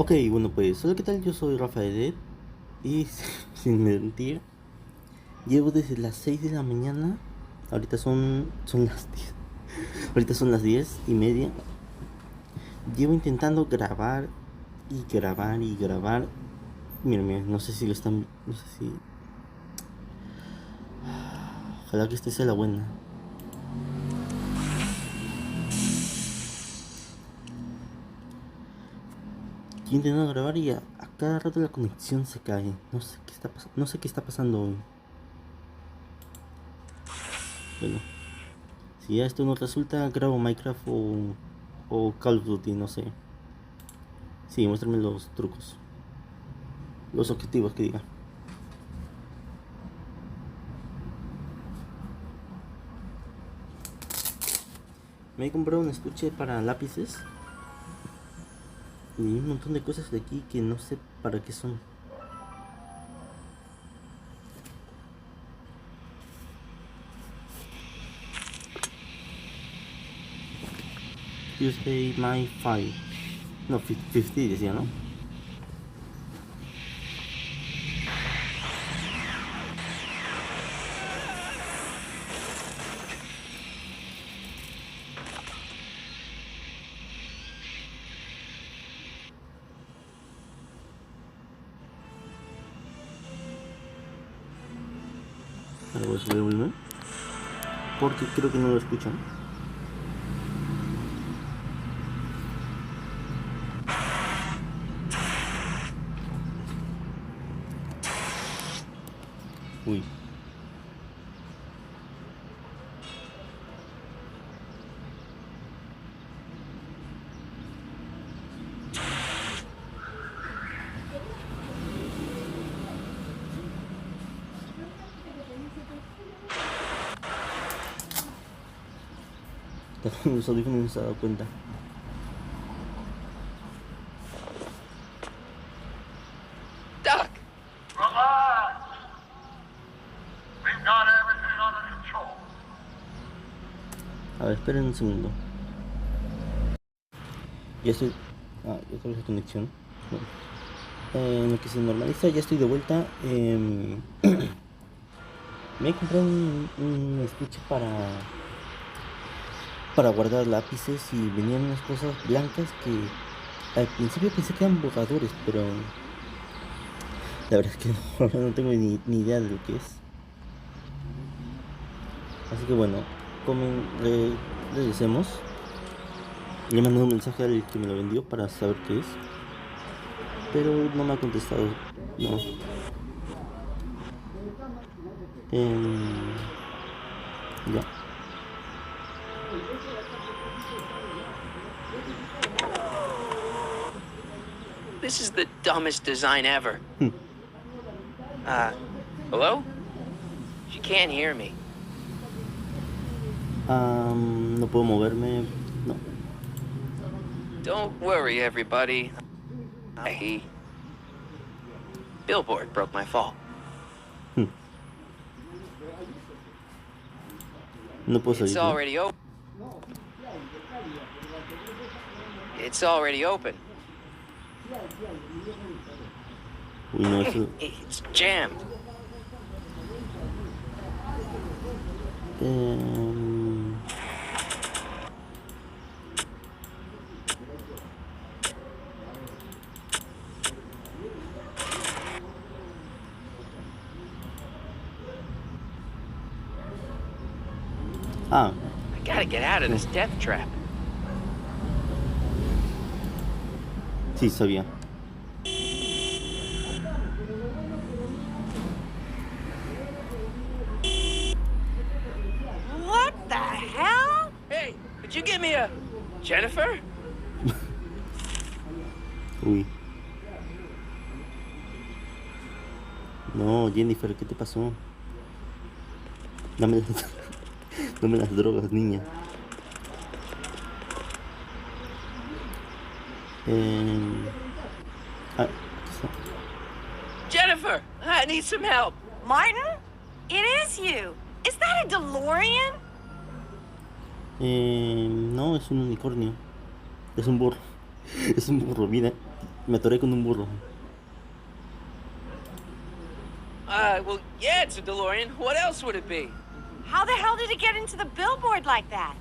Ok, bueno pues, hola, ¿qué tal? Yo soy Rafael y sin mentir, llevo desde las 6 de la mañana, ahorita son las 10, ahorita son las 10:30, llevo intentando grabar y grabar y grabar. Mira, mira, no sé si lo están, no sé si, ojalá que esta sea la buena. Estoy intentando grabar y a cada rato la conexión se cae, no sé qué está pasando, no sé qué está pasando hoy. Bueno, si ya esto no resulta, grabo Minecraft o Call of Duty, no sé. Sí, muéstrame los trucos. Los objetivos que diga. Me he comprado un estuche para lápices y un montón de cosas de aquí que no sé para qué son. Tuesday my 5. No, 50 decía, ¿no? Ahora voy a subir el volumen porque creo que no lo escuchan. Uy. Los audífonos no se ha dado cuenta. Doc! Relax. We've got everything under control. A ver, esperen un segundo. Ya estoy... Ah, ya otra vez la conexión. Bueno. En lo que se normaliza, ya estoy de vuelta. Me he comprado un estuche para guardar lápices y venían unas cosas blancas que al principio pensé que eran borradores, pero la verdad es que no tengo ni idea de lo que es. Así que bueno, regresemos. Le mandé un mensaje al que me lo vendió para saber qué es, pero no me ha contestado. No. Em, ya. This is the dumbest design ever. Hmm. Hello? She can't hear me. No puedo moverme. No. Don't worry, everybody. Billboard broke my fall. Hmm. No puedo It's salir, ¿no? already open. It's already open. Uy, no, eso. It's jammed. Em, Ah, I gotta get out of this death trap. sí, sabía. What the hell? Hey, could you give me a Jennifer? Uy. No, Jennifer, ¿qué te pasó? Dame las, dame las drogas, niña. Em, aquí está. Jennifer, I need some help. Martin? It is you. Is that a DeLorean? No, es un unicornio. Es un burro. Es un burro, mira. Me atoré con un burro. Well, yeah, it's a DeLorean. What else would it be? How the hell did it get into the billboard like that?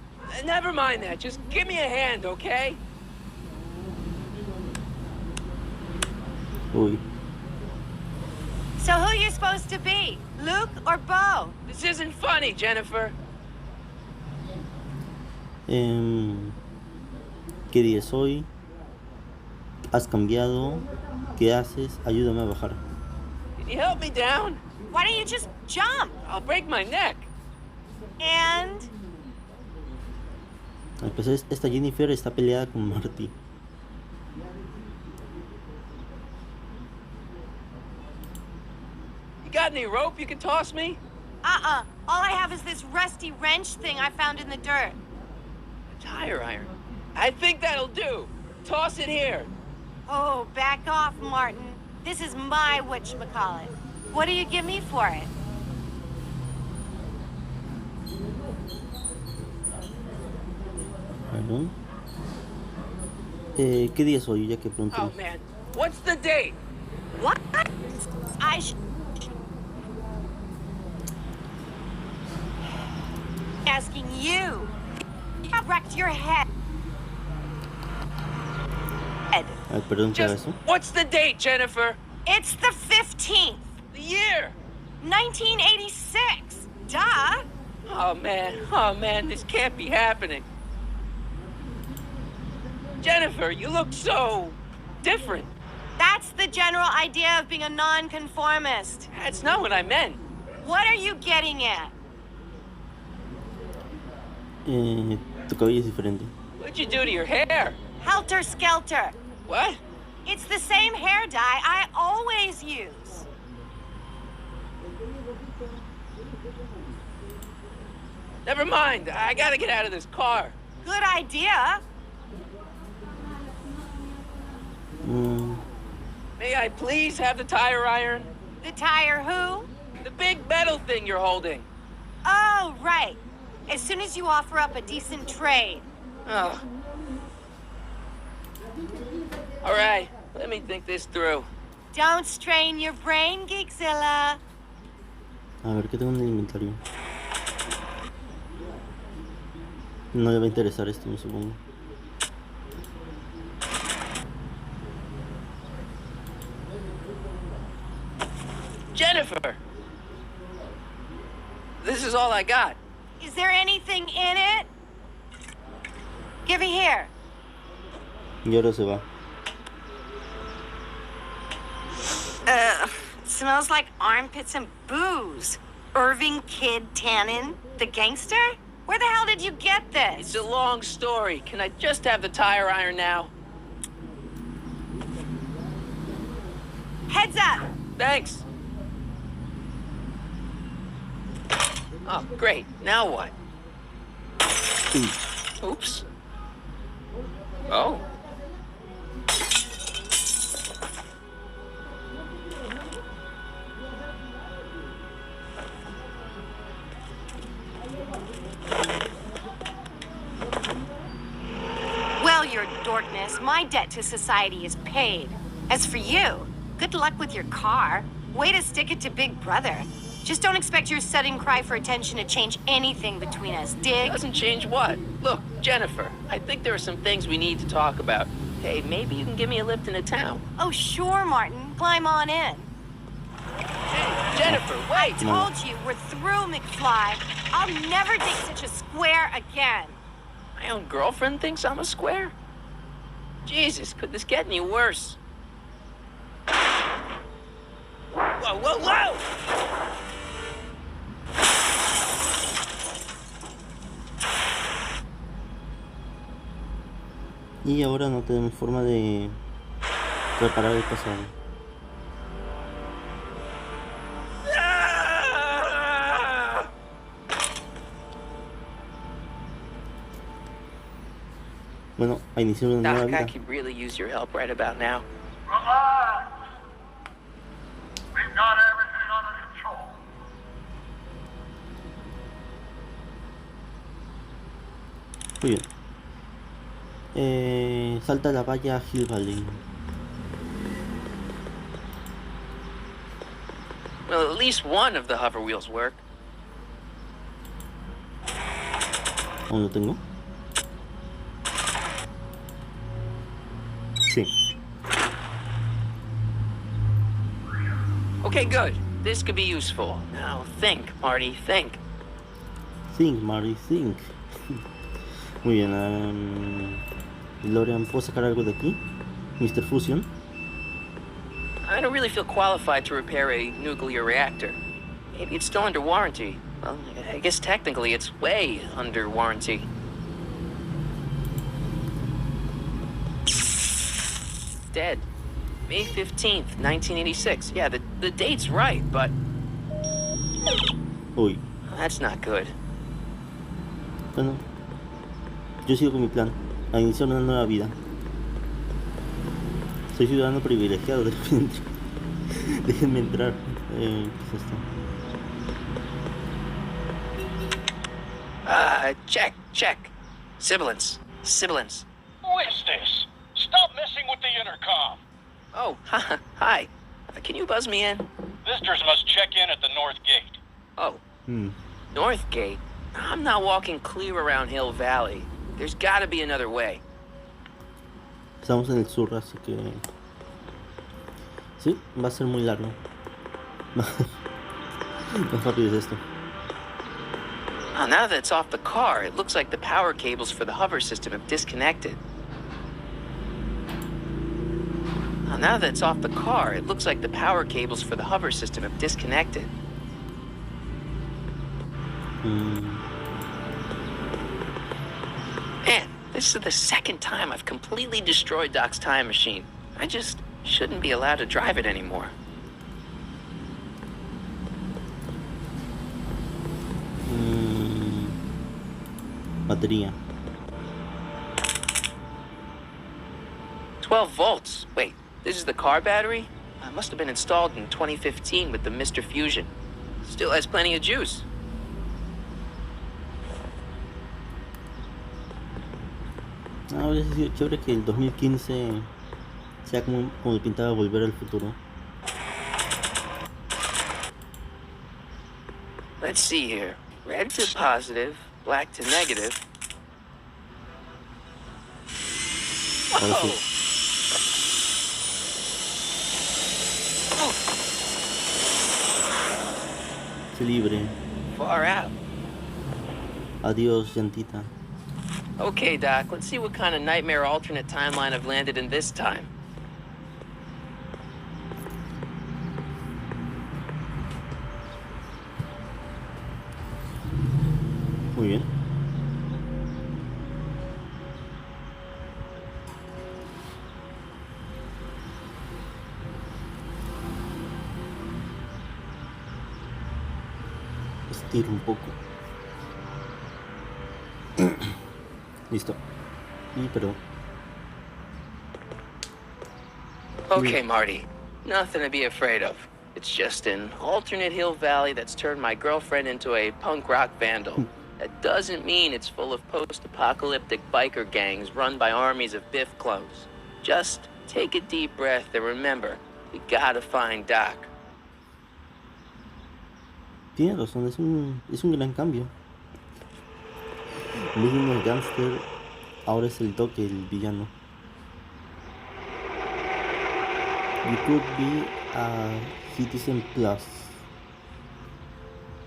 Never mind that. Just give me a hand, okay? Uy. So who you supposed to be? Luke or Bo? This isn't funny, Jennifer. ¿Qué día es hoy? ¿Has cambiado? ¿Qué haces? Ayúdame a bajar. Can you help me down? Why don't you just jump? I'll break my neck. And Pues esta Jennifer está peleada con Marty. You got any rope you can toss me? all I have is this rusty wrench thing I found in the dirt. A tire iron. I think that'll do. Toss it here. Oh, back off, Martin. This is my whatchamacallit. What do you give me for it? Bueno. ¿Qué día es hoy? Ya que pronto. Oh, man. What's the date? What? I sh... Asking you. You wrecked your head. Ay, perdón que haga Just, eso. what's the date, Jennifer? It's the 15th. The year. 1986. Duh. Oh, man, this can't be happening. Jennifer, you look so different. That's the general idea of being a nonconformist. That's not what I meant. What are you getting at? Tu cabello es diferente. What'd you do to your hair? Helter Skelter. What? It's the same hair dye I always use. Never mind. I gotta get out of this car. Good idea. May I please have the tire iron? The tire who? The big metal thing you're holding. Oh, right. As soon as you offer up a decent trade. Oh. All right, let me think this through. Don't strain your brain, Geekzilla. A ver, ¿qué tengo en el inventario? No le va a interesar esto, me supongo. Jennifer! This is all I got. Is there anything in it? Give it here. Y ahora se va. Smells like armpits and booze. Irving Kid Tannen, the gangster? Where the hell did you get It's this? a long story. Can I just have the tire iron now? Heads up! Thanks. Oh, great. Now what? Oops. Oh. Well, your dorkness, my debt to society is paid. As for you, good luck with your car. Way to stick it to Big Brother. Just don't expect your sudden cry for attention to change anything between us, dig? Doesn't change what? Look, Jennifer, I think there are some things we need to talk about. Hey, maybe you can give me a lift into town. Oh, sure, Martin. Climb on in. Hey, Jennifer, I wait! told you, we're through, McFly. I'll never date such a square again. My own girlfriend thinks I'm a square? Jesus, could this get any worse? Whoa, whoa, whoa! Y ahora no tenemos forma de reparar el pasado. Ah! Bueno, a iniciar una nueva Doc, I vida. could really use your help right about now. Relax. We've got everything under control. Muy bien. Salta la valla Hill Valley. Well, at least one of the hover wheels work. ¿Aún lo tengo? Sí. Okay, good. This could be useful. Now think, Marty, think. Think, Marty, think. Muy bien. Lorian, ¿puedo sacar algo de aquí? Mr. Fusion. I don't really feel qualified to repair a nuclear reactor. Maybe it's still under warranty. Well, I guess technically it's way under warranty. Dead. May 15th, 1986. Yeah, the date's right, but Uy. that's not good. Bueno, yo sigo con mi plan. A iniciar una nueva vida. Soy ciudadano privilegiado de repente. Déjenme entrar. ¿Qué es esto? Check. Sibilance. Who is this? Stop messing with the intercom. Oh, hi. Can you buzz me in? Visitors must check in at the north gate. Oh, North Gate? I'm not walking clear around Hill Valley. There's gotta be another way. Estamos en el sur, así que... Sí, va a ser muy largo. Más rápido es esto. Oh, now that it's off the car, it looks like the power cables for the hover system have disconnected. Now that it's off the car, it looks like the power cables for the hover system have disconnected. Man, this is the second time I've completely destroyed Doc's time machine. I just shouldn't be allowed to drive it anymore. Batería. 12 volts. Wait, this is the car battery? It must have been installed in 2015 with the Mr. Fusion. Still has plenty of juice. Ahora es chévere que el 2015 sea como el pintaba Volver al Futuro. Let's see here. Red to positive, black to negative. Ahora sí. Se libre. Far out. Adiós, llantita. Okay, Doc, let's see what kind of nightmare alternate timeline I've landed in this time. Muy bien. Estiro un poco. Listo. Y perdón. Okay, Marty. Nothing to be afraid of. It's just an alternate Hill Valley that's turned my girlfriend into a punk rock vandal. That doesn't mean it's full of post-apocalyptic biker gangs run by armies of Biff clones. Just take a deep breath and remember, we gotta find Doc. Tiene razón, es un gran cambio. En vez de un gángster, ahora es el Doc el villano. You could be a citizen plus.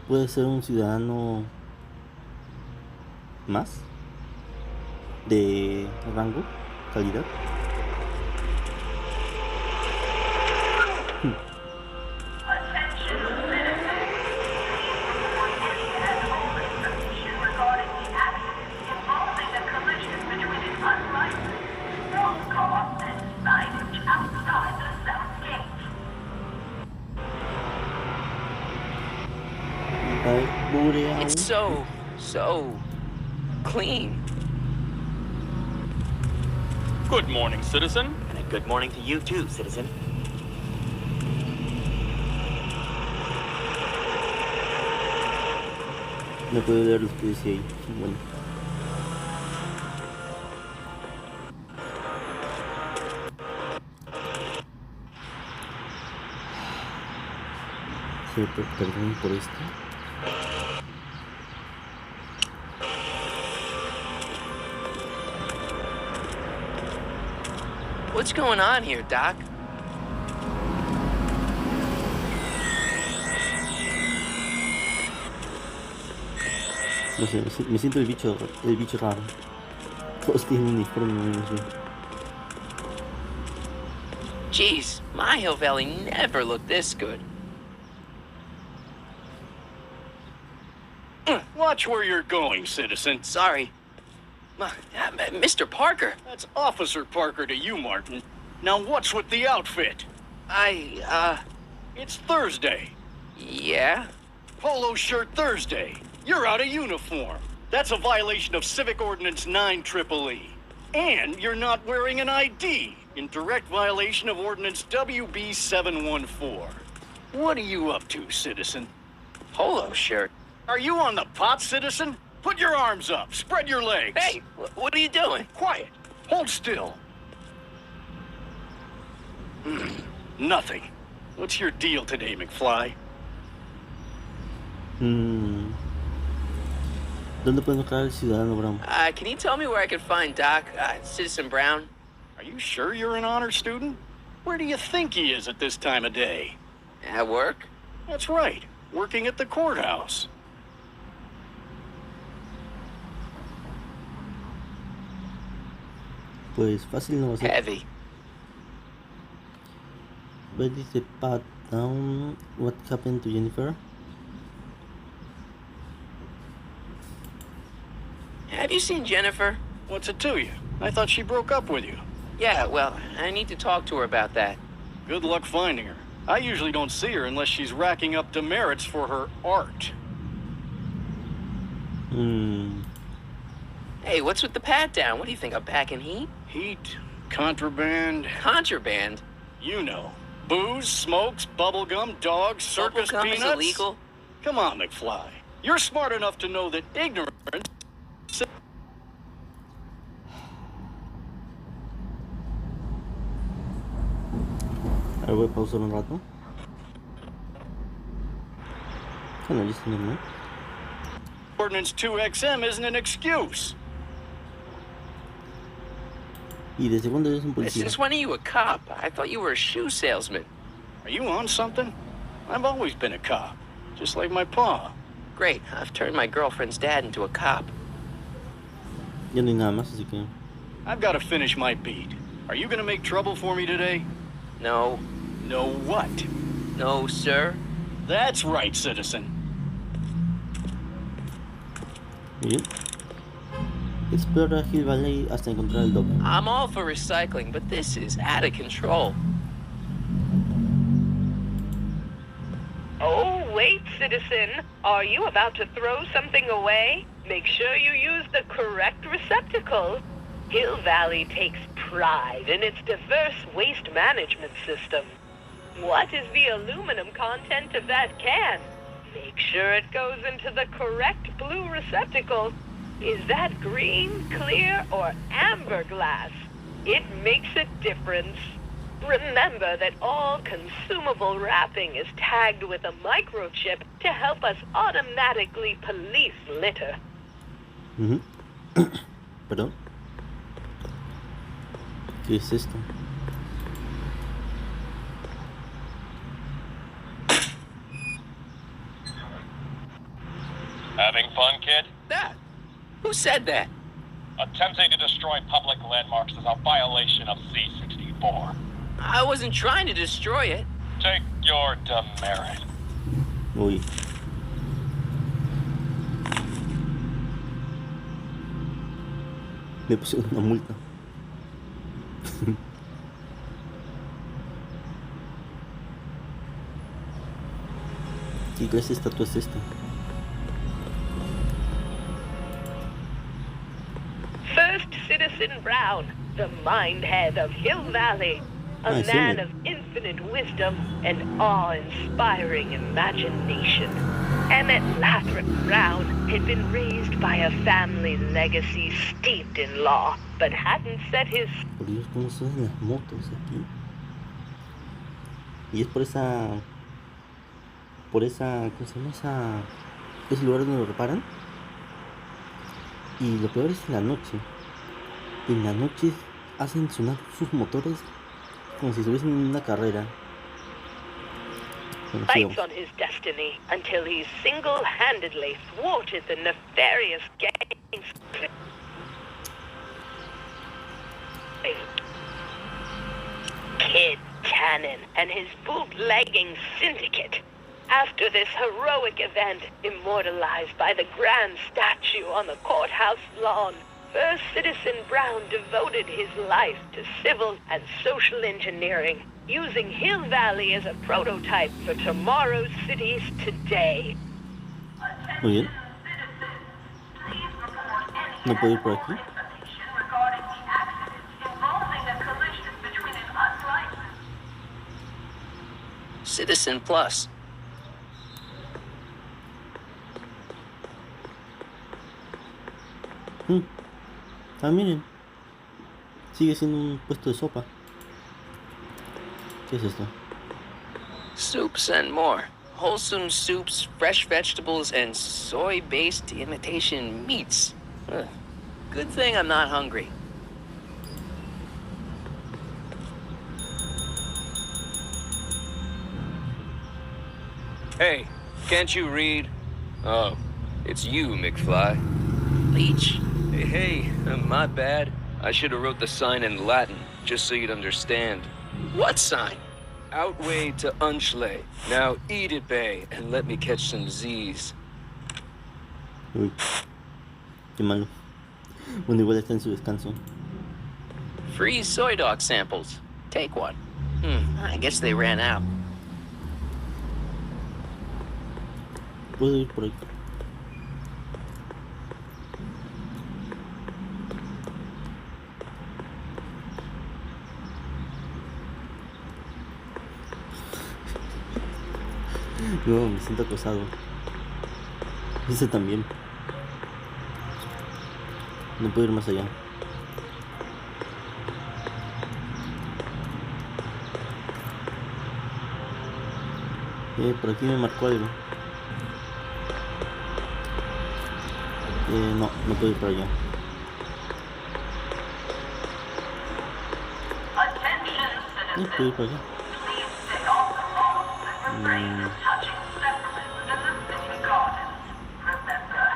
Puede ser un ciudadano más de rango, calidad. Attention citizens. Has opened information regarding the accident involving a collision between an unlicensed road car and signage outside the south gate. It's so clean. Good morning, citizen. And a good morning to you too, citizen. No puedo leer lo que dice ahí. Bueno. perdón por esto. What's going on here, Doc? No sé, me siento el bicho raro. Todos tienen uniforme, no sé. Jeez, my Hill Valley never looked this good. Watch where you're going, citizen. Sorry. Mr. Parker, That's Officer Parker to you, Martin. Now what's with the outfit? It's Thursday. Yeah? Polo shirt Thursday. You're out of uniform. That's a violation of Civic Ordinance 9EEE. And you're not wearing an ID, in direct violation of Ordinance WB 714. What are you up to, citizen? Polo shirt. Are you on the pot, citizen? Put your arms up. Spread your legs. Hey, what are you doing? Quiet. Hold still. Nothing. What's your deal today, McFly? ¿Dónde puedo encontrar al ciudadano Brown? Can you tell me where I can find Doc, Citizen Brown? Are you sure you're an honor student? Where do you think he is at this time of day? At work? That's right. Working at the courthouse. Pues fácil no va a ser. Heavy. Where did the pat down? What happened to Jennifer? Have you seen Jennifer? What's it to you? I thought she broke up with you. Yeah, well, I need to talk to her about that. Good luck finding her. I usually don't see her unless she's racking up demerits for her art. Hey, what's with the pat down? What do you think, I'm packing heat? Heat, contraband, Contraband? you know. Booze, smokes, bubblegum, dogs, circus Bubblegum peanuts. is illegal? Come on, McFly. You're smart enough to know that ignorance... A ver, voy a pausar un rato. Bueno, ya está normal. Ordinance 2XM isn't an excuse. Y desde cuándo eres un policía. Since when are you a cop? I thought you were a shoe salesman. Are you on something? I've always been a cop, just like my pa. Great, I've turned my girlfriend's dad into a cop. Ya no hay nada más, así que. I've got to finish my beat. Are you gonna make trouble for me today? No. No what? No, sir. That's right, citizen. Bien. Explora Hill Valley hasta encontrar el doble. I'm all for recycling, but this is out of control. Oh, wait, citizen. Are you about to throw something away? Make sure you use the correct receptacle. Hill Valley takes pride in its diverse waste management system. What is the aluminum content of that can? Make sure it goes into the correct blue receptacle. Is that green, clear, or amber glass? It makes a difference. Remember that all consumable wrapping is tagged with a microchip to help us automatically police litter. Perdón. ¿Qué es esto? Having fun, kid? That? Who said that? Attempting to destroy public landmarks is a violation of C-64. I wasn't trying to destroy it. Take your demerit. Uy. Me puse una multa. ¿Qué clase de estatua es esta? First Citizen Brown, the mindhead of Hill Valley. A Nice, man isn't it? of infinite wisdom and awe-inspiring imagination. Emmett Lathrop Brown had been raised by a family legacy steeped in law, but hadn't set his... Por Dios, ¿cómo suenan las motos aquí? Y es por esa por esa, ¿cómo se llama? Ese lugar donde lo reparan. Y lo peor es en la noche. En la noche hacen sonar sus motores como si estuviesen en una carrera. Bueno, Fights sigamos. on his destiny until he single-handedly thwarted the nefarious gangs. Kid Tannen and his bootlegging syndicate. After this heroic event, immortalized by the grand statue on the courthouse lawn, First Citizen Brown devoted his life to civil and social engineering, using Hill Valley as a prototype for tomorrow's cities today. Muy bien. No puedo ir por aquí. Regarding the accident involving a collision between an unlicensed Citizen Plus. Ah, miren. Sigue siendo un puesto de sopa. ¿Qué es esto? Soups and more. Wholesome soups, fresh vegetables, and soy-based imitation meats. Ugh. Good thing I'm not hungry. Hey, can't you read? Oh, it's you, McFly. Leech? Hey, my bad. I should have wrote the sign in Latin, just so you'd understand. What sign? Outway to Unchley. Now eat it, Bay, and let me catch some Z's. Uy, qué malo. Bueno, igual está en su descanso. Free soy dog samples. Take one. I guess they ran out. Puedo ir por aquí. No, me siento acosado. Ese también. No puedo ir más allá. Por aquí me marcó algo. No, no puedo ir para allá. attention Puedo ir para allá. Please stay off the road and refrain from touching specimens in the city gardens. Remember,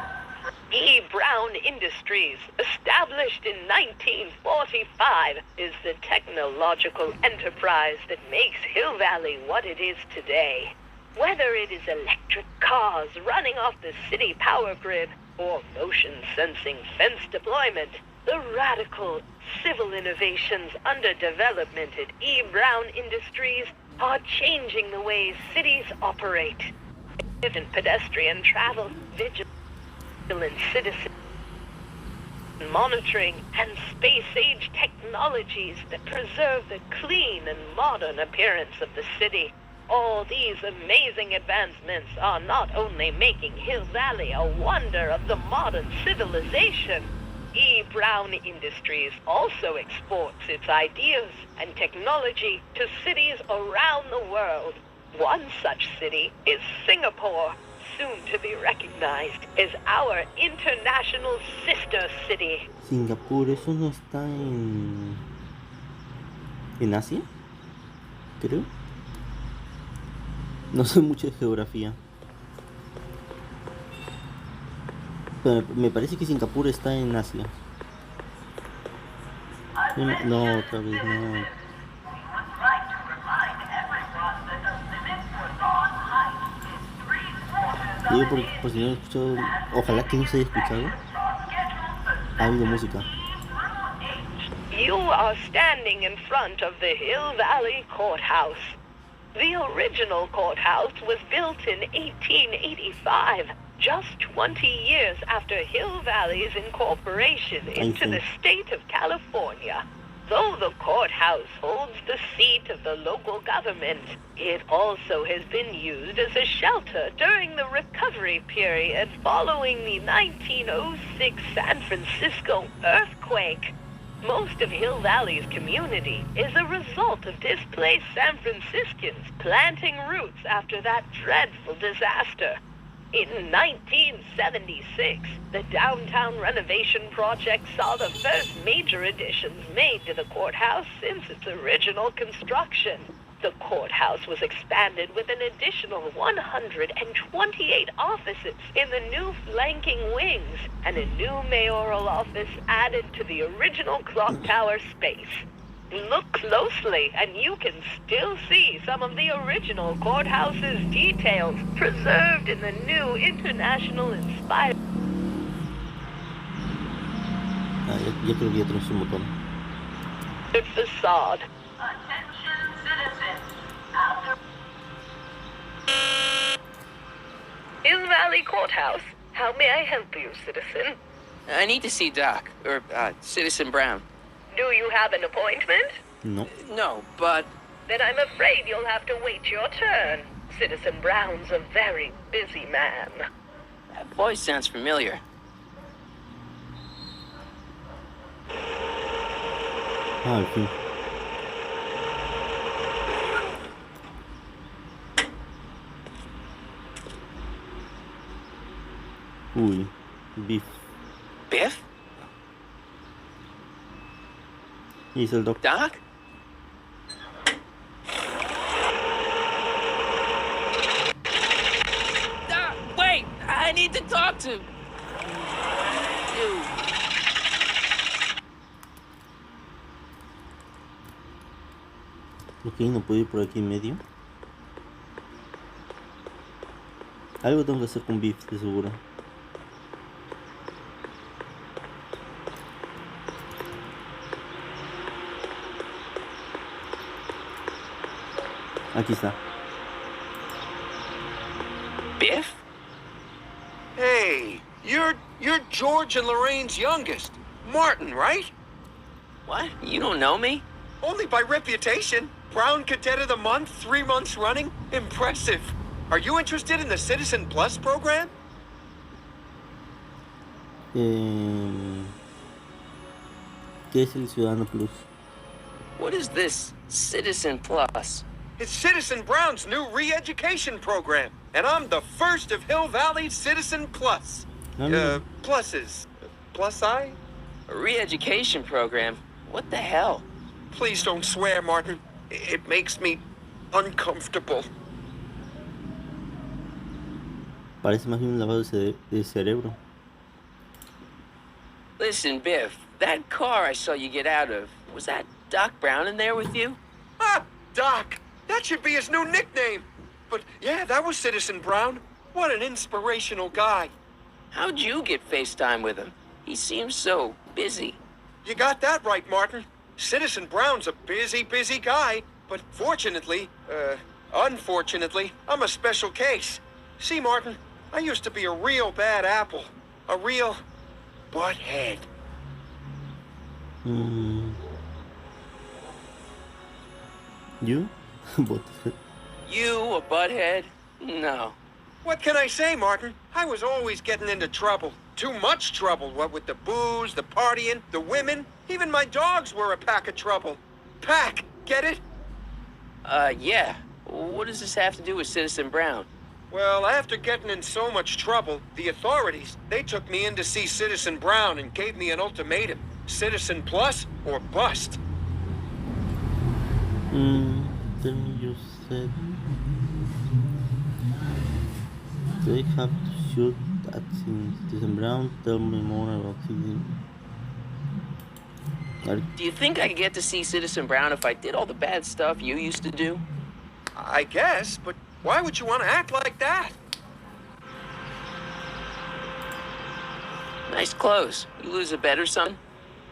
E. Brown Industries, established in 1945, is the technological enterprise that makes Hill Valley what it is today. Whether it is electric cars running off the city power grid or motion-sensing fence deployment, the radical civil innovations under development at E. Brown Industries are changing the ways cities operate. In pedestrian travel, vigilant citizen monitoring, and space-age technologies that preserve the clean and modern appearance of the city. All these amazing advancements are not only making Hill Valley a wonder of the modern civilization, E. Brown Industries also exports its ideas and technology to cities around the world. One such city is Singapore, soon to be recognized as our international sister city. Singapur, ¿eso no está en Asia? Creo. No sé mucho de geografía. Pero me parece que Singapur está en Asia. No, otra vez no. we would like to remind everyone that the limit for non-height is 3/4 Digo por si no he escuchado. Ojalá que no se haya escuchado. Ha habido música. You are standing in front of the Hill Valley Courthouse. The original courthouse was built in 1885, just 20 years after Hill Valley's incorporation into the state of California. Though the courthouse holds the seat of the local government, it also has been used as a shelter during the recovery period following the 1906 San Francisco earthquake. Most of Hill Valley's community is a result of displaced San Franciscans planting roots after that dreadful disaster. In 1976, the downtown renovation project saw the first major additions made to the courthouse since its original construction. The courthouse was expanded with an additional 128 offices in the new flanking wings, and a new mayoral office added to the original clock tower space. Look closely, and you can still see some of the original courthouse's details preserved in the new international-inspired... Ya creo que ya tenemos un botón. facade. Attention citizens. After Hill Valley Courthouse. How may I help you, citizen? I need to see Doc, or Citizen Brown. Do you have an appointment? No. No, but Then I'm afraid you'll have to wait your turn. Citizen Brown's a very busy man. that voice sounds familiar. Ah, al fin. Uy, beef. Biff? Y es el doctor. Doc? Doc, wait! I need to talk to... you. Ok, no puedo ir por aquí en medio. Algo tengo que hacer con beef, de seguro. Aquí está. Biff? Hey, you're George and Lorraine's youngest. Martin, right? What? You don't know me? Only by reputation. Brown Cadet of the Month, 3 months running. Impressive. Are you interested in the Citizen Plus program? ¿Qué es el Ciudadano Plus? What is this Citizen Plus? It's Citizen Brown's new re-education program, and I'm the first of Hill Valley's Citizen Plus. Pluses. Plus I? A re-education program? What the hell? Please don't swear, Martin. It makes me uncomfortable. Parece más bien un lavado de cerebro. Listen, Biff, that car I saw you get out of, was that Doc Brown in there with you? Ah, Doc! That should be his new nickname. But yeah, that was Citizen Brown. What an inspirational guy. How'd you get FaceTime with him? He seems so busy. You got that right, Martin. Citizen Brown's a busy guy. But unfortunately, I'm a special case. See, Martin, I used to be a real bad apple. A real butthead. You? You, a butthead? No. What can I say, Martin? I was always getting into trouble. Too much trouble, what with the booze, the partying, the women. Even my dogs were a pack of trouble. Pack, get it? Yeah. What does this have to do with Citizen Brown? Well, after getting in so much trouble, the authorities, they took me in to see Citizen Brown and gave me an ultimatum. Citizen Plus or bust. Tell me you said they have to shoot at Citizen Brown. Tell me more about Citizen. Do you think I could get to see Citizen Brown if I did all the bad stuff you used to do? I guess, but why would you want to act like that? Nice clothes. You lose a bet or something?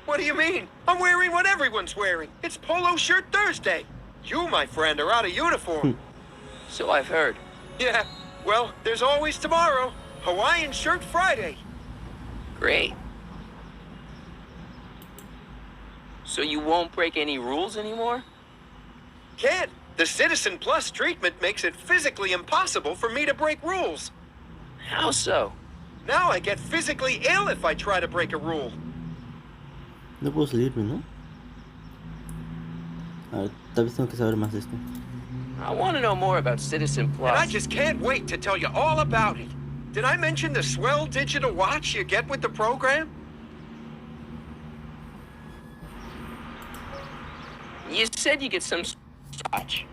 What do you mean? I'm wearing what everyone's wearing. It's Polo Shirt Thursday. You, my friend, are out of uniform. So I've heard. Yeah, well, there's always tomorrow. Hawaiian Shirt Friday. Great. So you won't break any rules anymore? Can't. The Citizen Plus treatment makes it physically impossible for me to break rules. How so? Now I get physically ill if I try to break a rule. No puedo salirme, ¿no? A ver, tal vez tengo que saber más de esto. I want to know more about Citizen Plus. And I just can't wait to tell you all about it. Did I mention the swell digital watch you get with the program? You said you get some watch.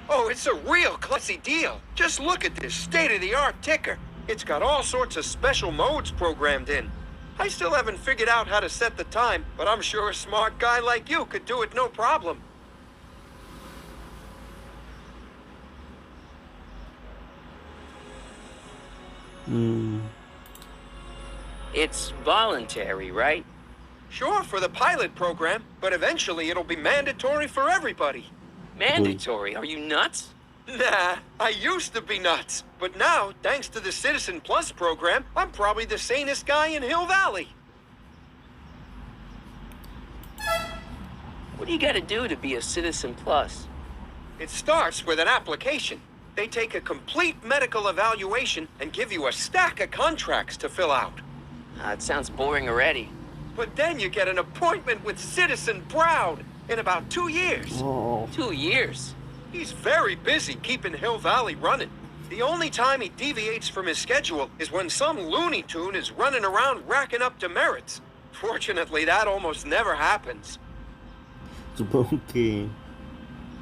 Oh, it's a real classy deal. Just look at this state-of-the-art ticker. It's got all sorts of special modes programmed in. I still haven't figured out how to set the time, but I'm sure a smart guy like you could do it no problem. It's voluntary, right? Sure, for the pilot program, but eventually it'll be mandatory for everybody. Mandatory? Are you nuts? Nah, I used to be nuts. But now, thanks to the Citizen Plus program, I'm probably the sanest guy in Hill Valley. What do you gotta do to be a Citizen Plus? It starts with an application. They take a complete medical evaluation and give you a stack of contracts to fill out. It sounds boring already. But then you get an appointment with Citizen Brown in about 2 years. Oh. 2 years? He's very busy keeping Hill Valley running. The only time he deviates from his schedule is when some Looney Tune is running around racking up demerits. Fortunately, that almost never happens. Supongo que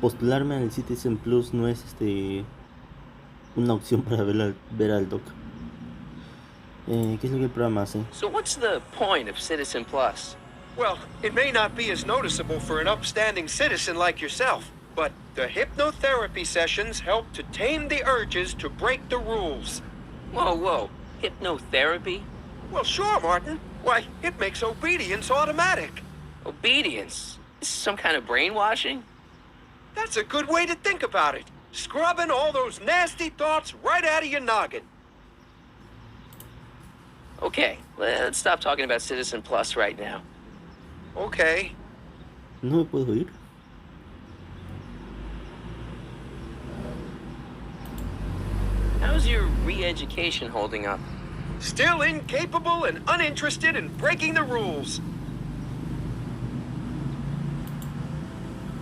postularme al Citizen Plus no es una opción para ver al doc. ¿Qué es lo que el programa hace? So what's the point of Citizen Plus? Well, it may not be as noticeable for an upstanding citizen like yourself, but the hypnotherapy sessions help to tame the urges to break the rules. Whoa. Hypnotherapy? Well, sure, Martin. Why, it makes obedience automatic. Obedience? This is some kind of brainwashing? That's a good way to think about it. Scrubbing all those nasty thoughts right out of your noggin. Okay, let's stop talking about Citizen Plus right now. Okay. No me puedo ir. How's your re-education holding up? Still incapable and uninterested in breaking the rules.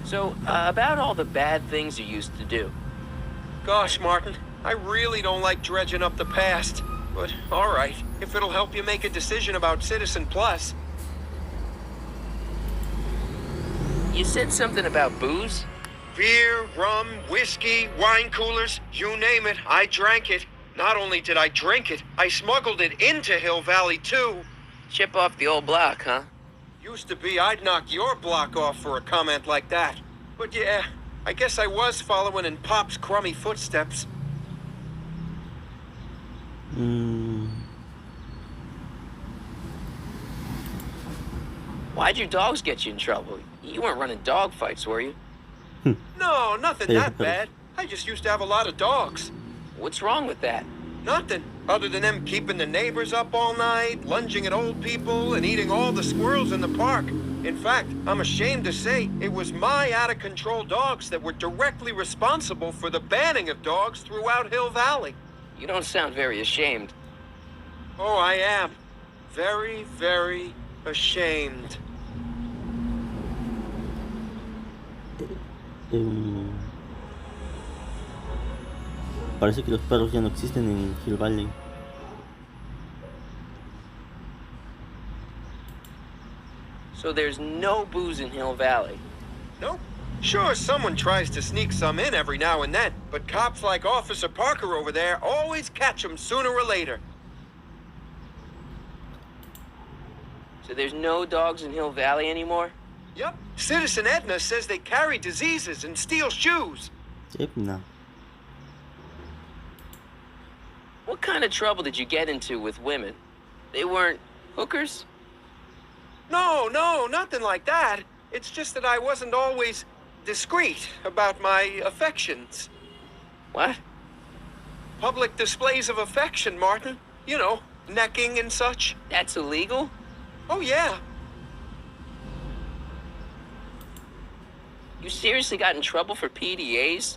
So, about all the bad things you used to do. Gosh, Martin, I really don't like dredging up the past. But, all right, if it'll help you make a decision about Citizen Plus. You said something about booze? Beer, rum, whiskey, wine coolers, you name it, I drank it. Not only did I drink it, I smuggled it into Hill Valley, too. Chip off the old block, huh? Used to be I'd knock your block off for a comment like that. But yeah, I guess I was following in Pop's crummy footsteps. Why'd your dogs get you in trouble? You weren't running dog fights, were you? No, nothing that bad. I just used to have a lot of dogs. What's wrong with that? Nothing, other than them keeping the neighbors up all night, lunging at old people, and eating all the squirrels in the park. In fact, I'm ashamed to say it was my out-of-control dogs that were directly responsible for the banning of dogs throughout Hill Valley. You don't sound very ashamed. Oh, I am. Very, very ashamed. Parece que los perros ya no existen en Hill Valley. So there's no booze in Hill Valley? Nope. Sure, someone tries to sneak some in every now and then, but cops like Officer Parker over there always catch them sooner or later. So there's no dogs in Hill Valley anymore? Yep. Citizen Edna says they carry diseases and steal shoes. Edna. What kind of trouble did you get into with women? They weren't hookers? No, nothing like that. It's just that I wasn't always discreet about my affections. What? Public displays of affection, Martin. You know, necking and such. That's illegal? Oh, yeah. You seriously got in trouble for PDAs?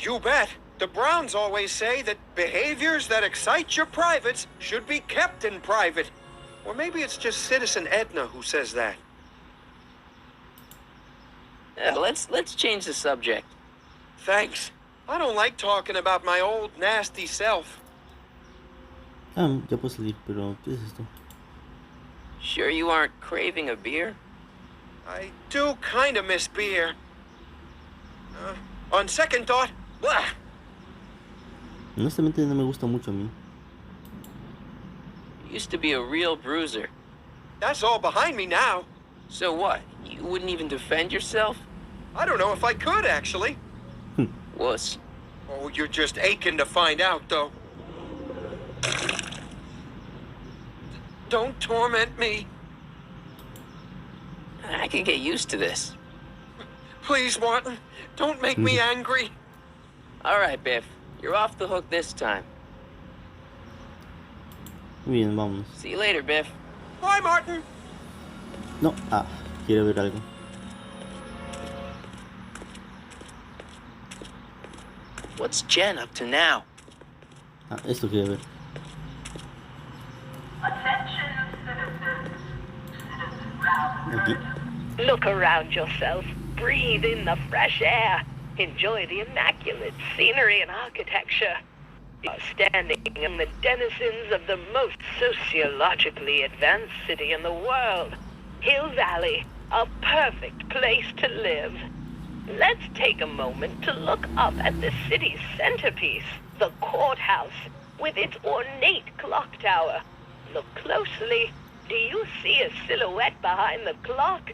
You bet. The Browns always say that behaviors that excite your privates should be kept in private. Or maybe it's just Citizen Edna who says that. Let's change the subject. Thanks. I don't like talking about my old nasty self. Ya puedo salir, pero ¿qué es esto? Sure you aren't craving a beer? I do kind of miss beer. On second thought, blah. Honestamente no me gusta mucho a mí. You used to be a real bruiser. That's all behind me now. So what? You wouldn't even defend yourself? I don't know if I could, actually. Wuss. Oh, you're just aching to find out, though. Don't torment me. I can get used to this. Please, Martin, don't make me angry. All right, Biff. You're off the hook this time. Muy bien, vámonos. See you later, Biff. Bye, Martin. No, quiere ver algo. What's Jen up to now? Esto quiere ver. Attention, citizens. Citizen Brown. Aquí. Look around yourself. Breathe in the fresh air. Enjoy the immaculate scenery and architecture. You are standing in the denizens of the most sociologically advanced city in the world. Hill Valley, a perfect place to live. Let's take a moment to look up at the city's centerpiece, the courthouse, with its ornate clock tower. Look closely. Do you see a silhouette behind the clock?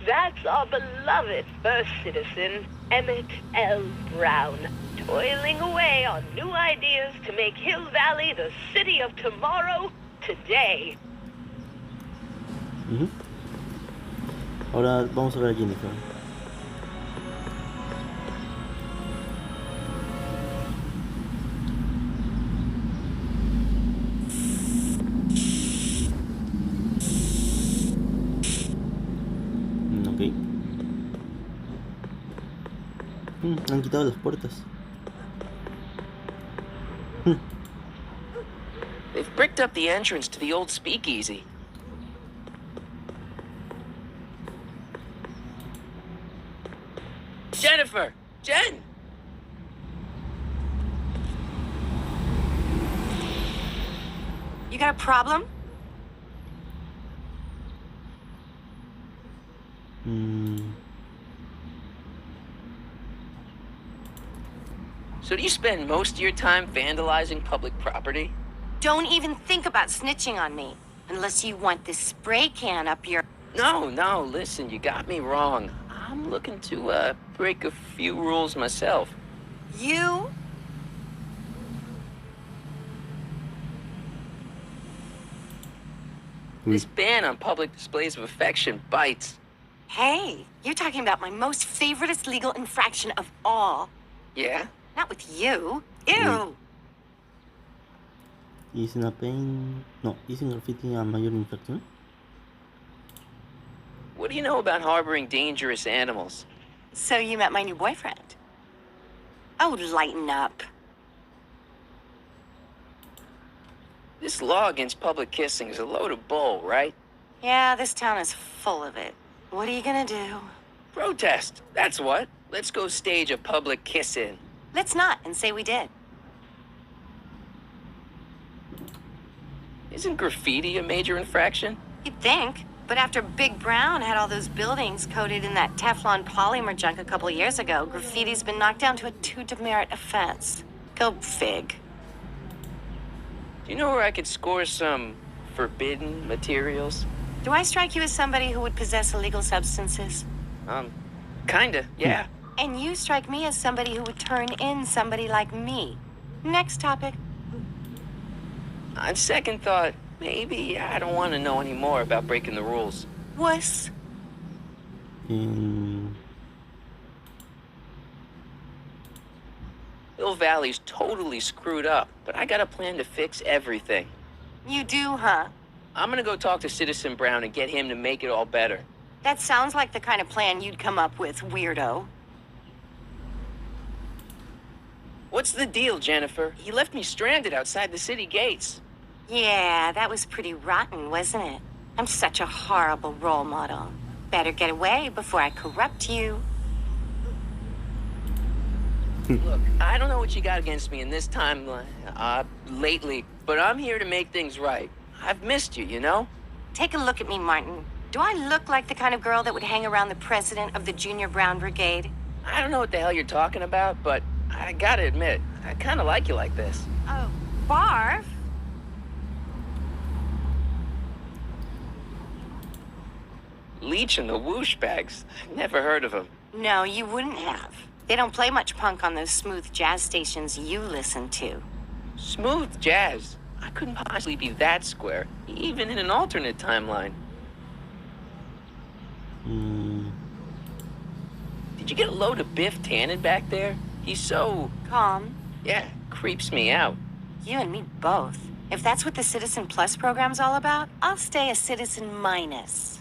That's our beloved first citizen, Emmett L. Brown, toiling away on new ideas to make Hill Valley the city of tomorrow, today. Ahora vamos a ver a Jennifer. Ok. Han quitado las puertas. They've bricked up the entrance to the old speakeasy. Jennifer! Jen! You got a problem? So do you spend most of your time vandalizing public property? Don't even think about snitching on me. Unless you want this spray can up your... No, listen, you got me wrong. I'm looking to, break a few rules myself. You? This ban on public displays of affection bites. Hey, you're talking about my most favoriteest legal infraction of all. Yeah? Not with you. Ew! Hice una paint... No, hice un graffiti a mayor infracción. What do you know about harboring dangerous animals? So you met my new boyfriend. Oh, lighten up. This law against public kissing is a load of bull, right? Yeah, this town is full of it. What are you gonna do? Protest, that's what. Let's go stage a public kiss-in. Let's not, and say we did. Isn't graffiti a major infraction? You'd think. But after Big Brown had all those buildings coated in that Teflon polymer junk a couple years ago, graffiti's been knocked down to a 2 demerit offense. Go fig. Do you know where I could score some forbidden materials? Do I strike you as somebody who would possess illegal substances? Kinda, yeah. And you strike me as somebody who would turn in somebody like me. Next topic. On second thought, maybe I don't want to know any more about breaking the rules. Wuss. Hill Valley's totally screwed up, but I got a plan to fix everything. You do, huh? I'm gonna go talk to Citizen Brown and get him to make it all better. That sounds like the kind of plan you'd come up with, weirdo. What's the deal, Jennifer? He left me stranded outside the city gates. Yeah, that was pretty rotten, wasn't it? I'm such a horrible role model. Better get away before I corrupt you. Look, I don't know what you got against me in this time, lately, but I'm here to make things right. I've missed you, you know? Take a look at me, Martin. Do I look like the kind of girl that would hang around the president of the Junior Brown Brigade? I don't know what the hell you're talking about, but I gotta admit, I kinda like you like this. Oh, Barf? Leech and the Whoosh Bags. Never heard of them. No, you wouldn't have. They don't play much punk on those smooth jazz stations you listen to. Smooth jazz? I couldn't possibly be that square, even in an alternate timeline. Did you get a load of Biff Tannen back there? He's so... Calm. Yeah, creeps me out. You and me both. If that's what the Citizen Plus program's all about, I'll stay a Citizen Minus.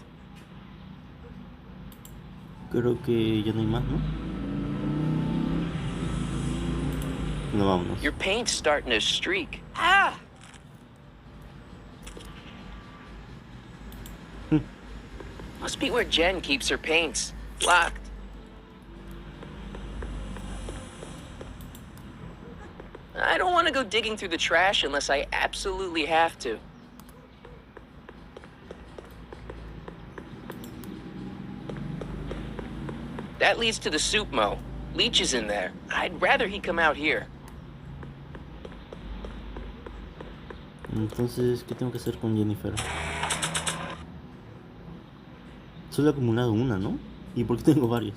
Creo que ya no hay más, ¿no? No, vámonos. Your paint's starting to streak. Ah! Must be where Jen keeps her paints. Locked. I don't want to go digging through the trash unless I absolutely have to. That leads to the soup mo. Leech is in there. I'd rather he come out here. Entonces, ¿qué tengo que hacer con Jennifer? Solo he acumulado una, ¿no? ¿Y por qué tengo varias?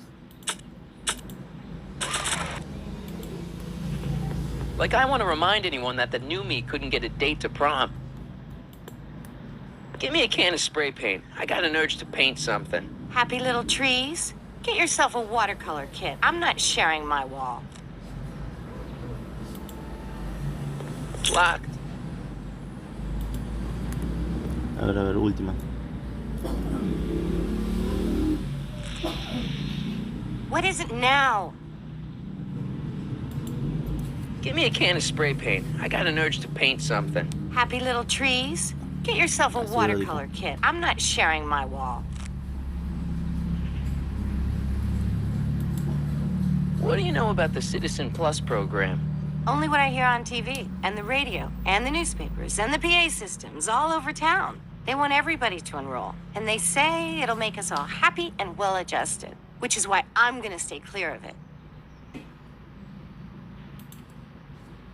Like I want to remind anyone that the new me couldn't get a date to prom. Give me a can of spray paint. I got an urge to paint something. Happy little trees? Get yourself a watercolor kit. I'm not sharing my wall. Locked. A ver, última. What is it now? Give me a can of spray paint. I got an urge to paint something. Happy little trees? Get yourself a watercolor kit. I'm not sharing my wall. What do you know about the Citizen Plus program? Only what I hear on TV, and the radio, and the newspapers, and the PA systems all over town. They want everybody to enroll, and they say it'll make us all happy and well-adjusted, which is why I'm gonna stay clear of it.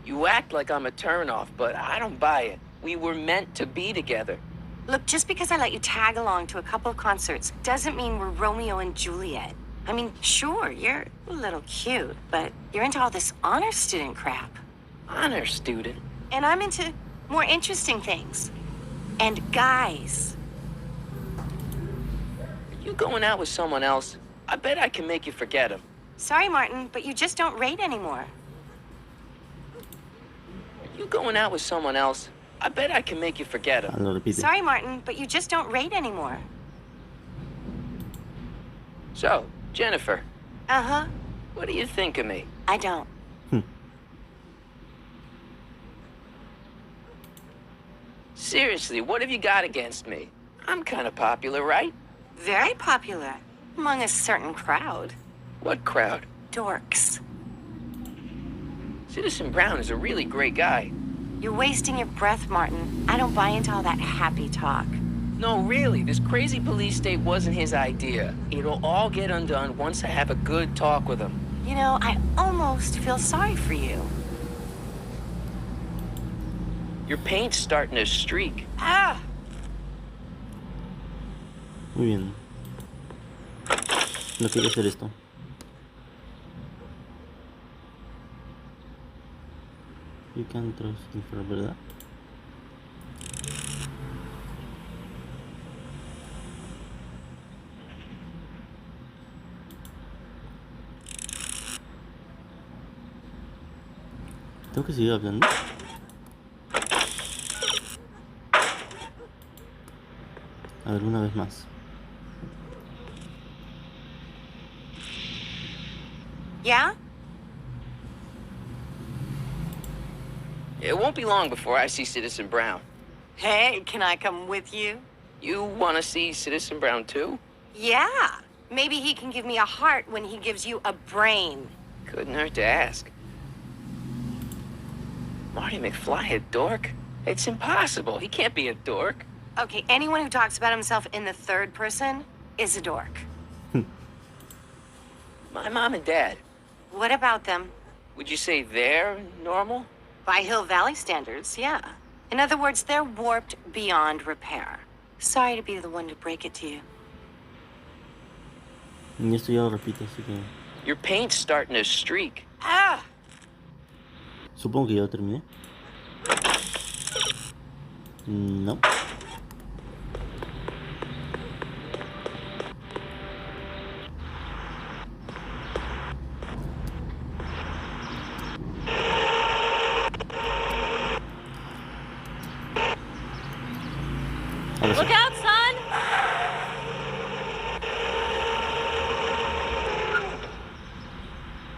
You act like I'm a turnoff, but I don't buy it. We were meant to be together. Look, just because I let you tag along to a couple of concerts doesn't mean we're Romeo and Juliet. I mean, sure, you're a little cute, but you're into all this honor student crap. Honor student? And I'm into more interesting things. And guys. Are you going out with someone else? I bet I can make you forget him. Sorry, Martin, but you just don't rate anymore. Are you going out with someone else? I bet I can make you forget him. Sorry, Martin, but you just don't rate anymore. So, Jennifer. Uh-huh. What do you think of me? I don't. Seriously, what have you got against me? I'm kind of popular, right? Very popular. Among a certain crowd. What crowd? Dorks. Citizen Brown is a really great guy. You're wasting your breath, Martin. I don't buy into all that happy talk. No, really, this crazy police state wasn't his idea. It'll all get undone once I have a good talk with him. You know, I almost feel sorry for you. Your paint's starting to streak. Ah! Muy bien. No quiero hacer esto. You can trust Jennifer, ¿verdad? Tengo que seguir hablando. A ver, una vez más. Yeah? It won't be long before I see Citizen Brown. Hey, can I come with you? You want to see Citizen Brown too? Yeah. Maybe he can give me a heart when he gives you a brain. Couldn't hurt to ask. Marty McFly a dork? It's impossible. He can't be a dork. Okay, anyone who talks about himself in the third person is a dork. My mom and dad. What about them? Would you say they're normal? By Hill Valley standards, yeah. In other words, they're warped beyond repair. Sorry to be the one to break it to you. Y esto ya lo repito, así que Your paint's starting to streak. Ah! supongo que ya lo terminé. No. Ahora sí. Look out, son!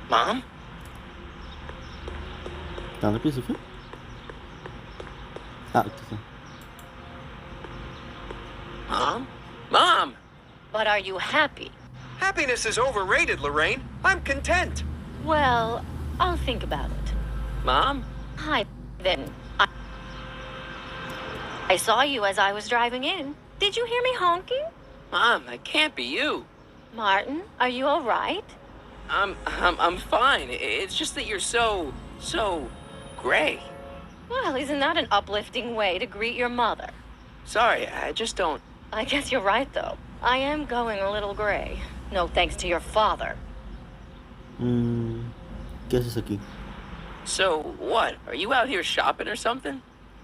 Mom? ¿Tan rápido se fue? Ah, aquí está. Mom? Mom! But are you happy? Happiness is overrated, Lorraine. I'm content. Well, I'll think about it. Mom? Hi, then. I saw you as I was driving in. Did you hear me honking? Mom, that can't be you. Martin, are you all right? I'm fine. It's just that you're so gray. Well, isn't that an uplifting way to greet your mother? Sorry, I just don't... I guess you're right, though. I am going a little gray. No thanks to your father. ¿Qué haces aquí? So, what? Are you out here shopping or something?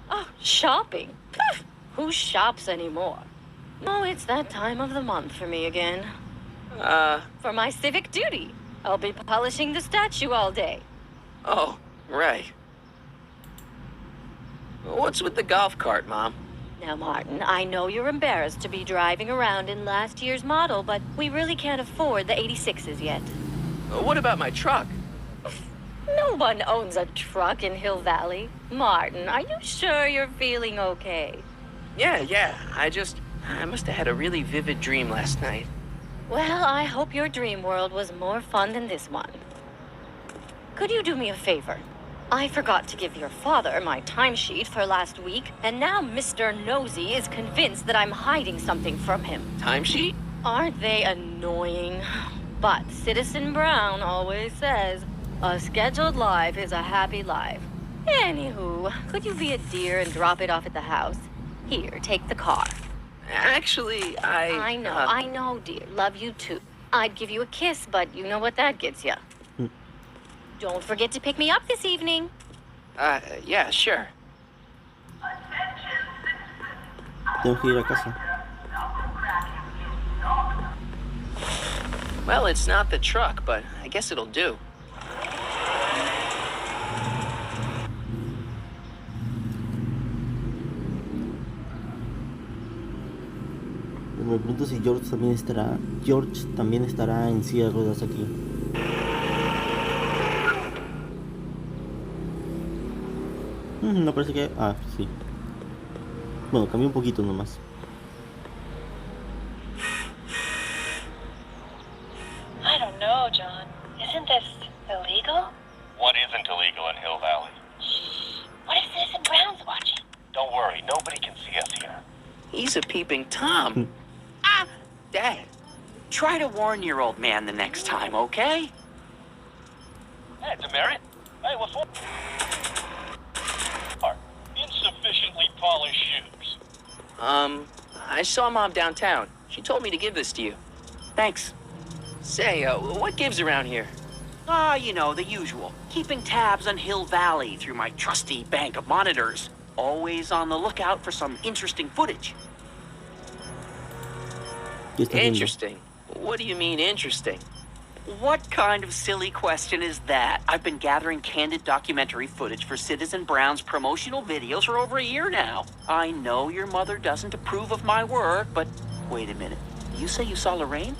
Oh, shopping? Pff, who shops anymore? No, it's that time of the month for me again. For my civic duty. I'll be polishing the statue all day. Oh, right. What's with the golf cart, Mom? Now, Martin, I know you're embarrassed to be driving around in last year's model, but we really can't afford the 86s yet. What about my truck? No one owns a truck in Hill Valley. Martin, are you sure you're feeling okay? Yeah. I must have had a really vivid dream last night. Well, I hope your dream world was more fun than this one. Could you do me a favor? I forgot to give your father my timesheet for last week, and now Mr. Nosy is convinced that I'm hiding something from him. Timesheet? Aren't they annoying? But Citizen Brown always says, a scheduled life is a happy life. Anywho, could you be a dear and drop it off at the house? Here, take the car. Actually, I know, dear. Love you too. I'd give you a kiss, but you know what that gets you. Don't forget to pick me up this evening. Yeah, sure. Tengo que ir a casa. Well, it's not the truck, but I guess it'll do. Me pregunto si George también estará en silla de ruedas aquí. No parece que... Ah, sí. Bueno, cambié un poquito nomás. I don't know, John. Isn't this illegal? What isn't illegal in Hill Valley? What if Citizen Brown's watching? Don't worry, nobody can see us here. He's a peeping Tom. Dad. Try to warn your old man the next time, okay? Hey, Demerit. Hey, what's up? Insufficiently polished shoes. I saw Mom downtown. She told me to give this to you. Thanks. Say, what gives around here? You know, the usual. Keeping tabs on Hill Valley through my trusty bank of monitors. Always on the lookout for some interesting footage. Interesting? What do you mean, interesting? What kind of silly question is that? I've been gathering candid documentary footage for Citizen Brown's promotional videos for over a year now. I know your mother doesn't approve of my work, but wait a minute. You say you saw Lorraine?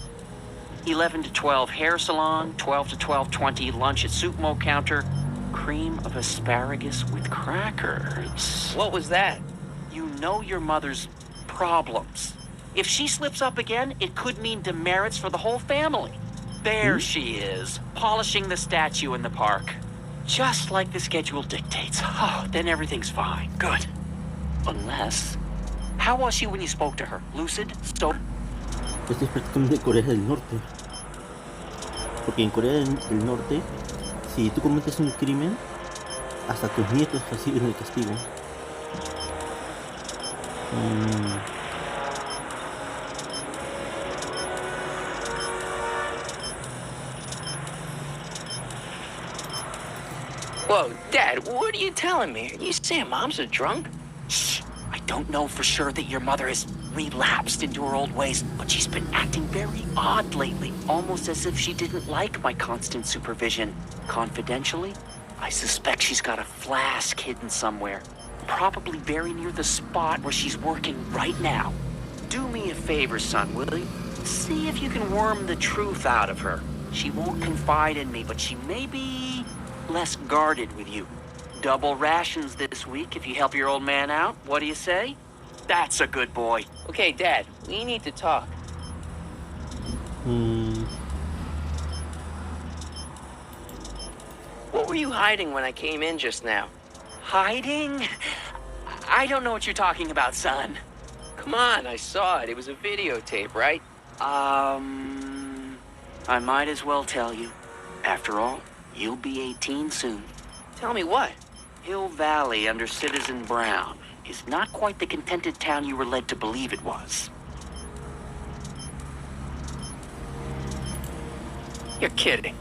11 to 12 hair salon, 12 to 12:20 lunch at soup mo counter, cream of asparagus with crackers. What was that? You know your mother's problems. If she slips up again, it could mean demerits for the whole family. There she is, polishing the statue in the park. Just like the schedule dictates. Oh, then everything's fine. Good. Unless... How was she when you spoke to her? Lucid? Sober? Este es prácticamente Corea del Norte. Porque en Corea del Norte, si tú cometes un crimen, hasta tus nietos reciben el castigo. Whoa, Dad, what are you telling me? Are you saying Mom's a drunk? Shh. I don't know for sure that your mother has relapsed into her old ways, but she's been acting very odd lately, almost as if she didn't like my constant supervision. Confidentially, I suspect she's got a flask hidden somewhere, probably very near the spot where she's working right now. Do me a favor, son, will you? See if you can worm the truth out of her. She won't confide in me, but she may be less guarded with you. Double rations this week if you help your old man out. What do you say? That's a good boy. Okay, Dad, we need to talk. What were you hiding when I came in just now? Hiding? I don't know what you're talking about, son. Come on, I saw it. It was a videotape, right? I might as well tell you. After all, you'll be 18 soon. Tell me what? Hill Valley under Citizen Brown is not quite the contented town you were led to believe it was. You're kidding.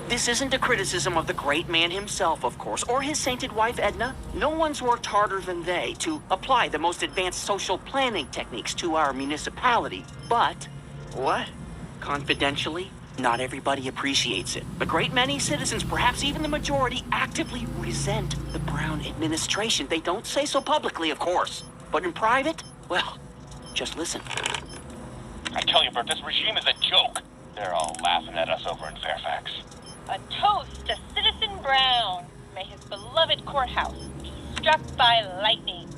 This isn't a criticism of the great man himself, of course, or his sainted wife, Edna. No one's worked harder than they to apply the most advanced social planning techniques to our municipality. But... What? Confidentially, not everybody appreciates it. A great many citizens, perhaps even the majority, actively resent the Brown administration. They don't say so publicly, of course. But in private, well, just listen. I tell you, Bert, this regime is a joke. They're all laughing at us over in Fairfax. A toast to Citizen Brown. May his beloved courthouse be struck by lightning.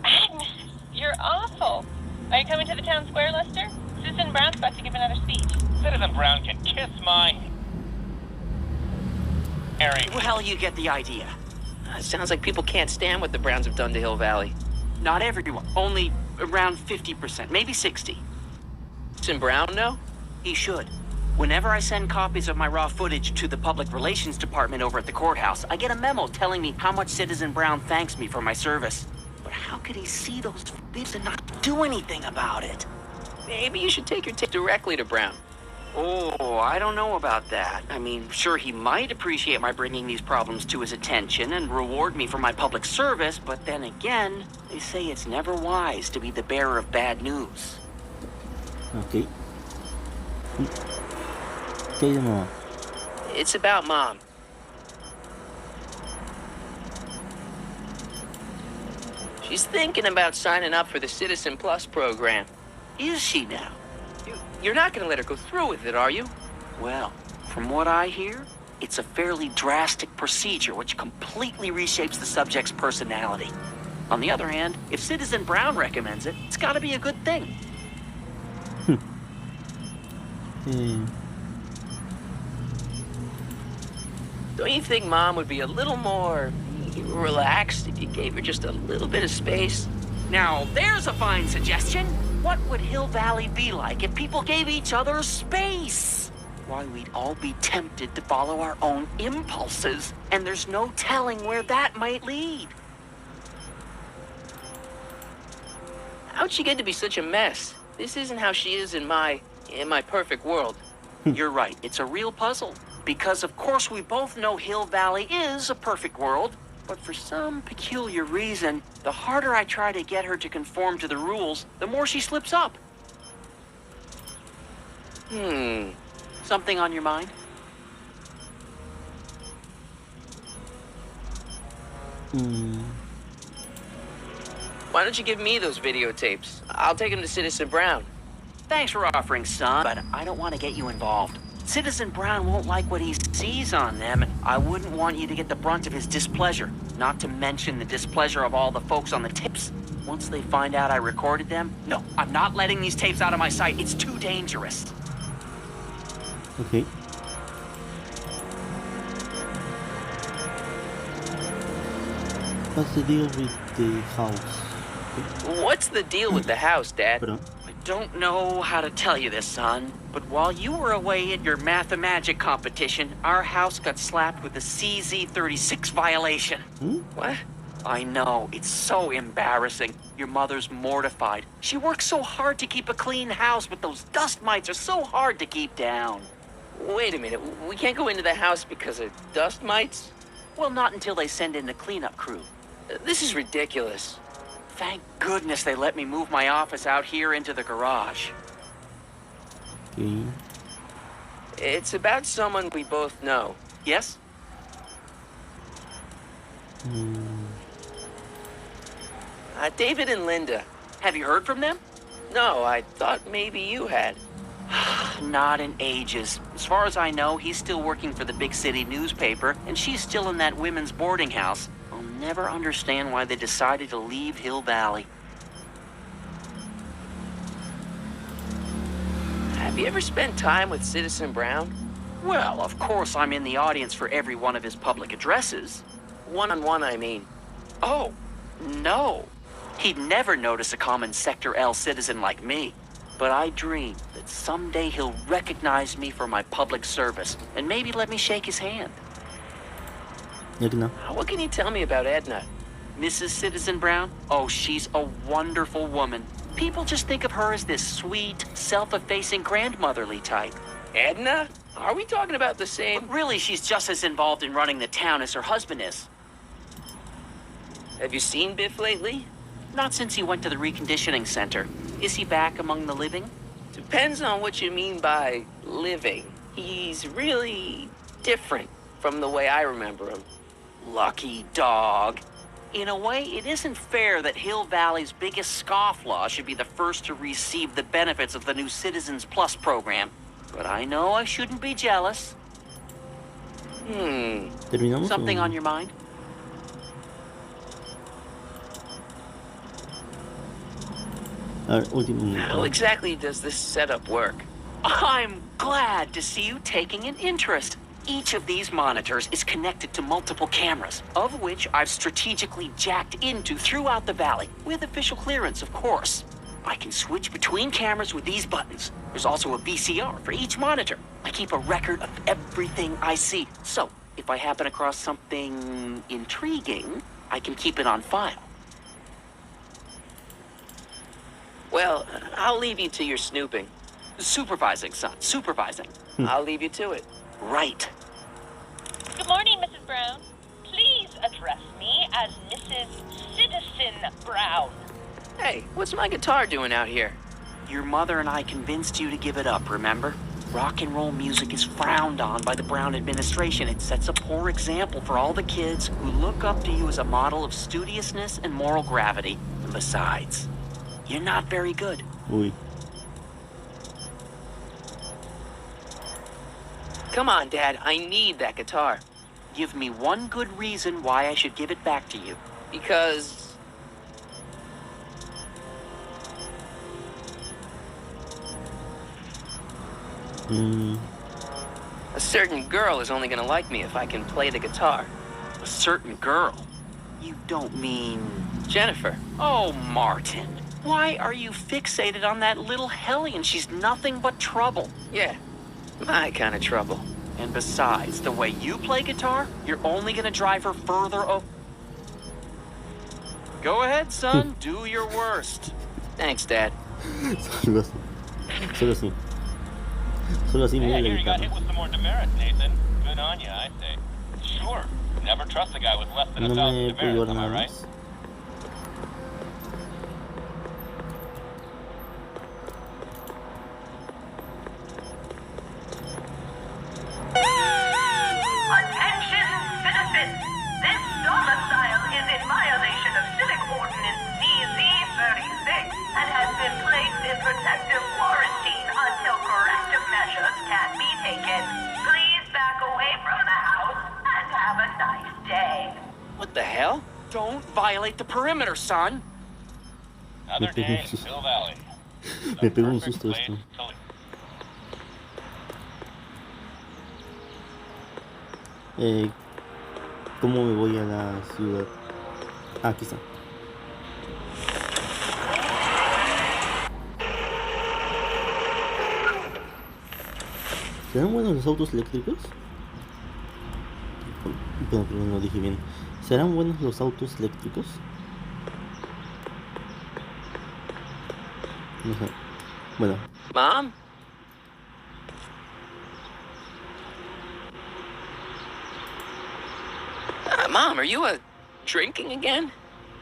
Agnes, you're awful. Are you coming to the town square, Lester? Citizen Brown's about to give another speech. Citizen Brown can kiss my... Harry. Well, you get the idea. It sounds like people can't stand what the Browns have done to Hill Valley. Not everyone. Only around 50%, maybe 60. Citizen Brown, no? He should. Whenever I send copies of my raw footage to the Public Relations Department over at the courthouse, I get a memo telling me how much Citizen Brown thanks me for my service. But how could he see those bits and not do anything about it? Maybe you should take your tip directly to Brown. Oh, I don't know about that. I mean, sure, he might appreciate my bringing these problems to his attention and reward me for my public service, but then again, they say it's never wise to be the bearer of bad news. Okay. ¿Qué hay de nuevo? It's about Mom. She's thinking about signing up for the Citizen Plus program. Is she now? You're not going to let her go through with it, are you? Well, from what I hear, it's a fairly drastic procedure which completely reshapes the subject's personality. On the other hand, if Citizen Brown recommends it, it's got to be a good thing. Don't you think Mom would be a little more relaxed if you gave her just a little bit of space? Now, there's a fine suggestion. What would Hill Valley be like if people gave each other space? Why, we'd all be tempted to follow our own impulses, and there's no telling where that might lead. How'd she get to be such a mess? This isn't how she is in my perfect world. You're right, it's a real puzzle. Because of course we both know Hill Valley is a perfect world, but for some peculiar reason, the harder I try to get her to conform to the rules, the more she slips up. Something on your mind? Why don't you give me those videotapes? I'll take them to Citizen Brown. Thanks for offering, son, but I don't want to get you involved. Citizen Brown won't like what he sees on them, and I wouldn't want you to get the brunt of his displeasure. Not to mention the displeasure of all the folks on the tips. Once they find out I recorded them, no, I'm not letting these tapes out of my sight. It's too dangerous. Okay. What's the deal with the house? What's the deal with the house, Dad? Pardon? I don't know how to tell you this, son, but while you were away at your Mathemagic competition, our house got slapped with a CZ36 violation. What? I know, it's so embarrassing. Your mother's mortified. She works so hard to keep a clean house, but those dust mites are so hard to keep down. Wait a minute. We can't go into the house because of dust mites? Well, not until they send in the cleanup crew. This is ridiculous. Thank goodness they let me move my office out here into the garage. Okay. It's about someone we both know. Yes? David and Linda. Have you heard from them? No, I thought maybe you had. Not in ages. As far as I know, he's still working for the big city newspaper, and she's still in that women's boarding house. I'll never understand why they decided to leave Hill Valley. Have you ever spent time with Citizen Brown? Well, of course I'm in the audience for every one of his public addresses. One-on-one, I mean. Oh, no. He'd never notice a common Sector L citizen like me. But I dream that someday he'll recognize me for my public service and maybe let me shake his hand. Edna. What can you tell me about Edna? Mrs. Citizen Brown? Oh, she's a wonderful woman. People just think of her as this sweet, self-effacing grandmotherly type. Edna? Are we talking about the same? But really, she's just as involved in running the town as her husband is. Have you seen Biff lately? Not since he went to the reconditioning center. Is he back among the living? Depends on what you mean by living. He's really different from the way I remember him. Lucky dog. In a way, it isn't fair that Hill Valley's biggest scofflaw should be the first to receive the benefits of the new Citizens Plus program. But I know I shouldn't be jealous. ¿Terminamos Something o- on your mind? A ver, último How minuto. exactly does this setup work? I'm glad to see you taking an interest. Each of these monitors is connected to multiple cameras, of which I've strategically jacked into throughout the valley, with official clearance, of course. I can switch between cameras with these buttons. There's also a VCR for each monitor. I keep a record of everything I see, so if I happen across something intriguing, I can keep it on file. Well, I'll leave you to your snooping. Supervising, son, supervising. I'll leave you to it. Right. Good morning, Mrs. Brown. Please address me as Mrs. Citizen Brown. Hey, what's my guitar doing out here? Your mother and I convinced you to give it up, remember? Rock and roll music is frowned on by the Brown administration. It sets a poor example for all the kids who look up to you as a model of studiousness and moral gravity. And besides, you're not very good. Uy. Come on, Dad. I need that guitar. Give me one good reason why I should give it back to you. Because... a certain girl is only gonna like me if I can play the guitar. A certain girl? You don't mean... Jennifer. Oh, Martin. Why are you fixated on that little hellion? She's nothing but trouble. Yeah, my kind of trouble. And besides, the way you play guitar, you're only gonna drive her further Go ahead, son. Do your worst. Thanks, Dad. Solo así. Solo así. Solo así me Hey, I dio hear la you got guitarra. hit with some more demerits, Nathan. Good on you, I say. Sure. Never trust a guy with less than No 1,000 me puedo demerits, llevar am I nada right? más. Attention, citizens! This domicile is in violation of Civic Ordinance CZ36 and has been placed in protective quarantine until corrective measures can be taken. Please back away from the house and have a nice day. What the hell? Don't violate the perimeter, son. Another pegó day un in susto. Hill Valley. Me pegó un Perfect susto place esto. to live. ¿Cómo me voy a la ciudad? Ah, aquí está. ¿Serán buenos los autos eléctricos? Bueno, creo que no dije bien. ¿Serán buenos los autos eléctricos? No sé. Bueno. Mom? Mom, are you drinking again?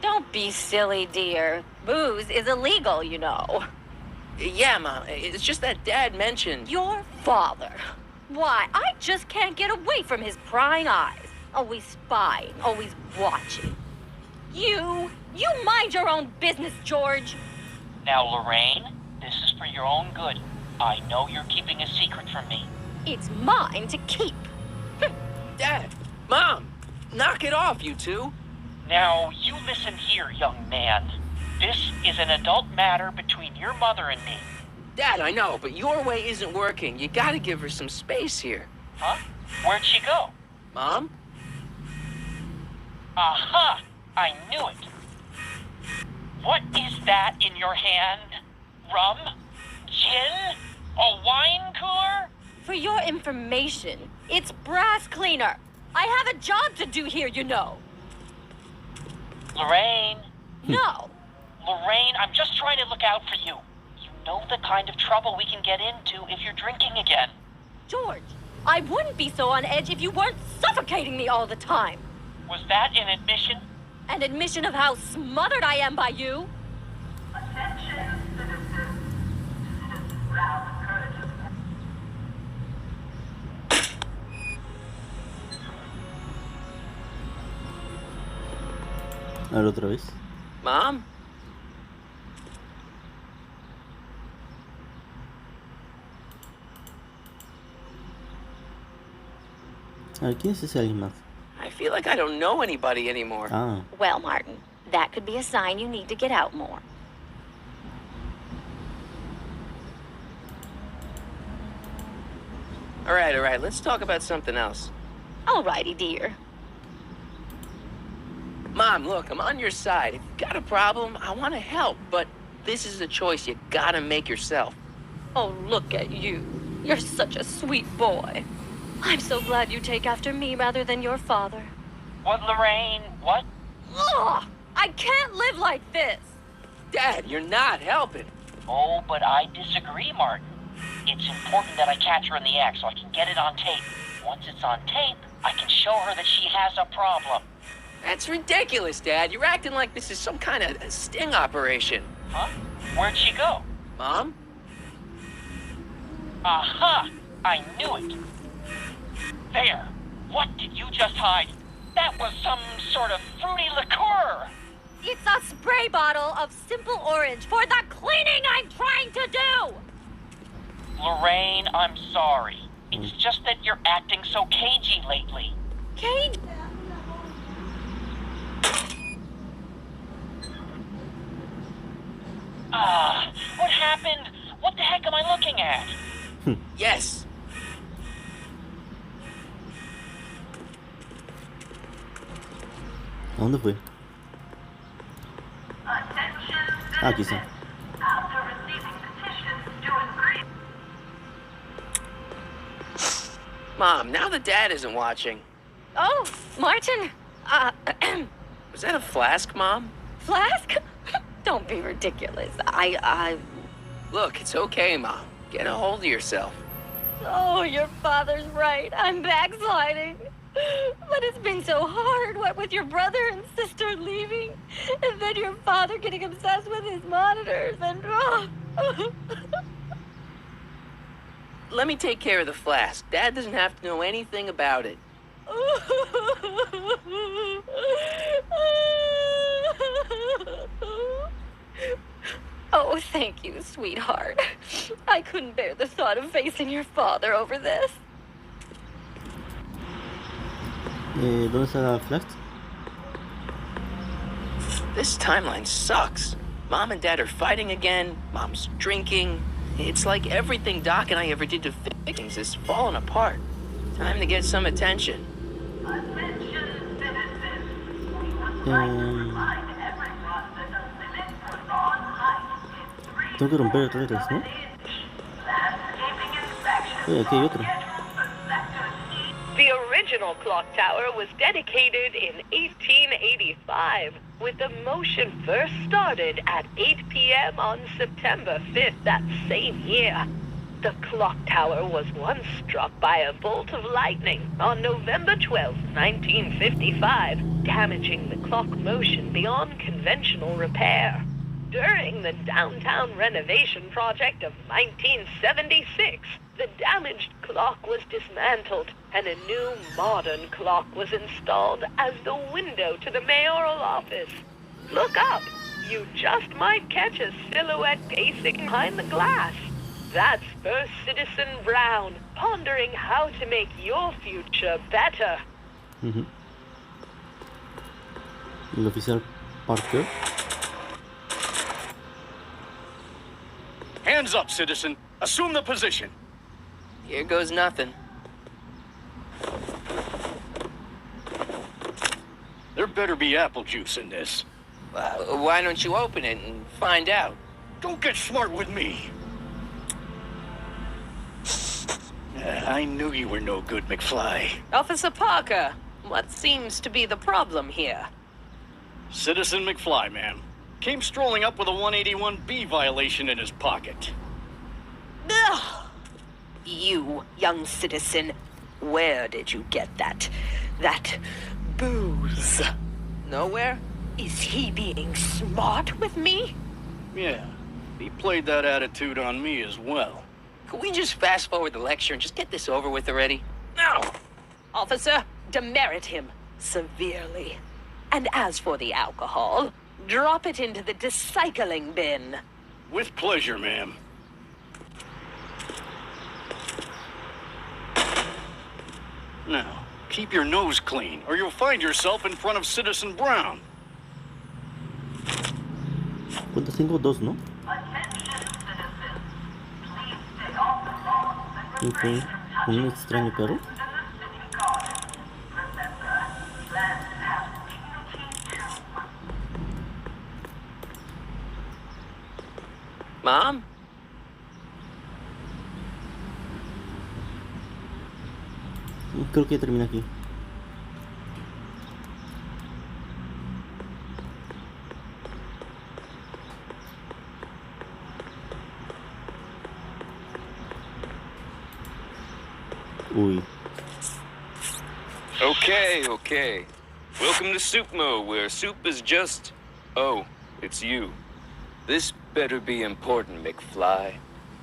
Don't be silly, dear. Booze is illegal, you know. Yeah, Mom. It's just that Dad mentioned... Your father. Why, I just can't get away from his prying eyes. Always spying, always watching. You mind your own business, George. Now, Lorraine, this is for your own good. I know you're keeping a secret from me. It's mine to keep. Dad! Mom! Knock it off, you two! Now, you listen here, young man. This is an adult matter between your mother and me. Dad, I know, but your way isn't working. You gotta give her some space here. Huh? Where'd she go? Mom? Aha! I knew it. What is that in your hand? Rum? Gin? A wine cooler? For your information, it's brass cleaner. I have a job to do here, you know. Lorraine. No. Lorraine, I'm just trying to look out for you. You know the kind of trouble we can get into if you're drinking again. George, I wouldn't be so on edge if you weren't suffocating me all the time. Was that an admission? An admission of how smothered I am by you? Attention, citizens. Citizen Brown encourages. A ver otra vez. Mom? A ver, ¿quién es ese alguien más? I feel like I don't know anybody anymore. Ah, Well, Martin, that could be a sign you need to get out more. All right. Let's talk about something else. Alrighty, dear. Mom, look, I'm on your side. If you've got a problem, I want to help, but this is a choice you gotta make yourself. Oh, look at you. You're such a sweet boy. I'm so glad you take after me rather than your father. What, Lorraine? What? Ugh! I can't live like this. Dad, you're not helping. Oh, but I disagree, Martin. It's important that I catch her in the act so I can get it on tape. Once it's on tape, I can show her that she has a problem. That's ridiculous, Dad. You're acting like this is some kind of sting operation. Huh? Where'd she go? Mom? Aha! I knew it. There. What did you just hide? That was some sort of fruity liqueur. It's a spray bottle of simple orange for the cleaning I'm trying to do. Lorraine, I'm sorry. It's just that you're acting so cagey lately. Kate? What happened? What the heck am I looking at? Yes. ¿a dónde fue? Attention, Ah, aquí está. after receiving petitions to agree. Mom, now that Dad isn't watching. Oh, Martin. Was that a flask, Mom? Flask? Don't be ridiculous. Look, it's okay, Mom. Get a hold of yourself. Oh, your father's right. I'm backsliding. But it's been so hard, what with your brother and sister leaving, and then your father getting obsessed with his monitors, and... Let me take care of the flask. Dad doesn't have to know anything about it. Oh, thank you, sweetheart. I couldn't bear the thought of facing your father over this. ¿Dónde está la flash? This timeline sucks. Mom and Dad are fighting again. Mom's drinking. It's like everything Doc and I ever did to fix things is falling apart. Time to get some attention. Tengo que romper reglas, ¿no? Aquí hay otro. The original clock tower was dedicated in 1885, with the motion first started at 8 p.m. on September 5th that same year. The clock tower was once struck by a bolt of lightning on November 12, 1955, damaging the clock motion beyond conventional repair. During the downtown renovation project of 1976, the damaged clock was dismantled and a new modern clock was installed as the window to the mayoral office. Look up. You just might catch a silhouette pacing behind the glass. That's First Citizen Brown, pondering how to make your future better. El oficial Parker. Hands up, citizen. Assume the position. Here goes nothing. There better be apple juice in this. Why don't you open it and find out? Don't get smart with me. I knew you were no good, McFly. Officer Parker, what seems to be the problem here? Citizen McFly, ma'am. Came strolling up with a 181B violation in his pocket. Ugh. You, young citizen, where did you get that booze? Nowhere? Is he being smart with me? Yeah, he played that attitude on me as well. Could we just fast forward the lecture and just get this over with already? No! Officer, demerit him severely. And as for the alcohol, drop it into the recycling bin. With pleasure, ma'am. Now, keep your nose clean, or you'll find yourself in front of Citizen Brown. ¿Cuántas tengo? Dos, ¿no? Ok, con un extraño perro. Mom? Creo que termina aquí. Uy. Okay. Welcome to Soup Mo, where soup is just... Oh, it's you. This better be important, McFly.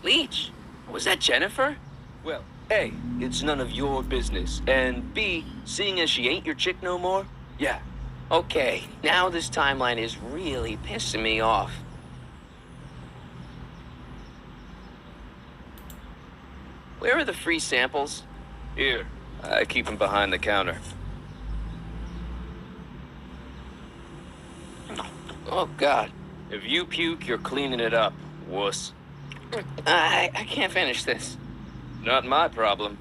Leech? Was that Jennifer? Well, A, it's none of your business. And B, seeing as she ain't your chick no more, yeah. Okay, now this timeline is really pissing me off. Where are the free samples? Here, I keep them behind the counter. Oh, God. If you puke, you're cleaning it up, wuss. I can't finish this. Not my problem.